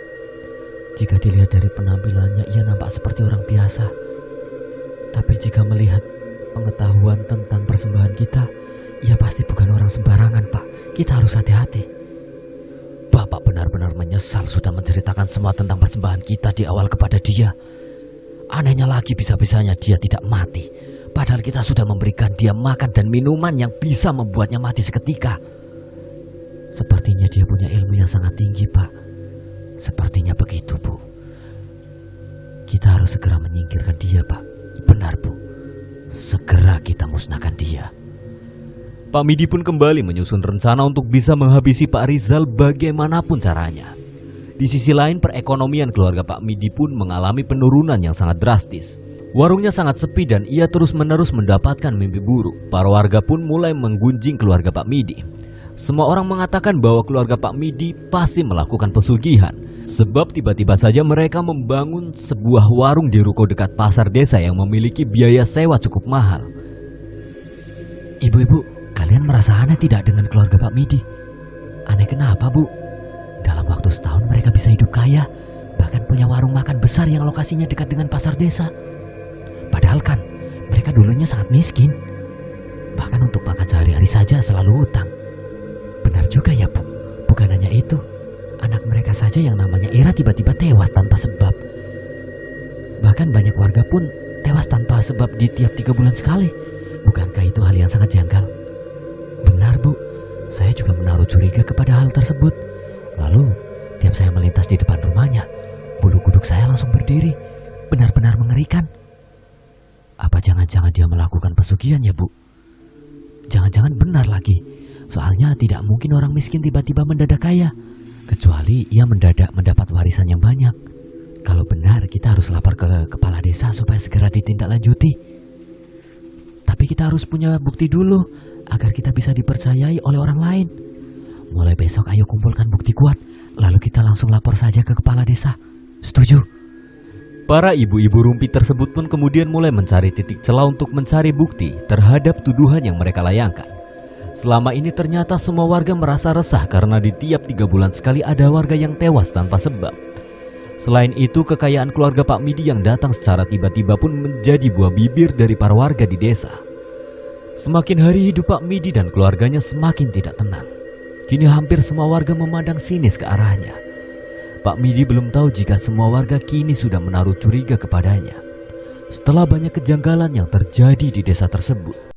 Jika dilihat dari penampilannya ia nampak seperti orang biasa. Tapi jika melihat pengetahuan tentang persembahan kita, ia pasti bukan orang sembarangan Pak. Kita harus hati-hati. Bapak benar-benar menyesal sudah menceritakan semua tentang persembahan kita di awal kepada dia. Anehnya lagi bisa-bisanya dia tidak mati. Padahal kita sudah memberikan dia makan dan minuman yang bisa membuatnya mati seketika. Sepertinya dia punya ilmu yang sangat tinggi Pak. Sepertinya begitu Bu. Kita harus segera menyingkirkan dia Pak. Benar Bu. Segera kita musnahkan dia. Pak Midi pun kembali menyusun rencana untuk bisa menghabisi Pak Rizal bagaimanapun caranya. Di sisi lain, perekonomian keluarga Pak Midi pun mengalami penurunan yang sangat drastis. Warungnya sangat sepi dan ia terus-menerus mendapatkan mimpi buruk. Para warga pun mulai menggunjing keluarga Pak Midi. Semua orang mengatakan bahwa keluarga Pak Midi pasti melakukan pesugihan. Sebab tiba-tiba saja mereka membangun sebuah warung di ruko dekat pasar desa yang memiliki biaya sewa cukup mahal. Ibu-ibu, kalian merasa aneh tidak dengan keluarga Pak Midi? Aneh kenapa Bu? Dalam waktu setahun mereka bisa hidup kaya. Bahkan punya warung makan besar yang lokasinya dekat dengan pasar desa. Padahal kan mereka dulunya sangat miskin. Bahkan untuk makan sehari-hari saja selalu utang. Benar juga ya Bu. Bukan hanya itu, anak mereka saja yang namanya Ira tiba-tiba tewas tanpa sebab. Bahkan banyak warga pun tewas tanpa sebab di tiap 3 bulan sekali. Bukankah itu hal yang sangat janggal? Benar Bu, saya juga menaruh curiga kepada hal tersebut. Lalu tiap saya melintas di depan rumahnya, bulu kuduk saya langsung berdiri. Benar-benar mengerikan. Apa jangan-jangan dia melakukan pesugihan ya Bu? Jangan-jangan benar lagi. Soalnya tidak mungkin orang miskin tiba-tiba mendadak kaya. Kecuali ia mendadak mendapat warisan yang banyak. Kalau benar kita harus lapor ke kepala desa supaya segera ditindaklanjuti. Tapi kita harus punya bukti dulu agar kita bisa dipercayai oleh orang lain. Mulai besok ayo kumpulkan bukti kuat. Lalu kita langsung lapor saja ke kepala desa. Setuju? Para ibu-ibu rumpi tersebut pun kemudian mulai mencari titik celah untuk mencari bukti terhadap tuduhan yang mereka layangkan. Selama ini ternyata semua warga merasa resah karena di tiap 3 bulan sekali ada warga yang tewas tanpa sebab. Selain itu, kekayaan keluarga Pak Midi yang datang secara tiba-tiba pun menjadi buah bibir dari para warga di desa. Semakin hari hidup Pak Midi dan keluarganya semakin tidak tenang. Kini hampir semua warga memandang sinis ke arahnya. Pak Midi belum tahu jika semua warga kini sudah menaruh curiga kepadanya. Setelah banyak kejanggalan yang terjadi di desa tersebut.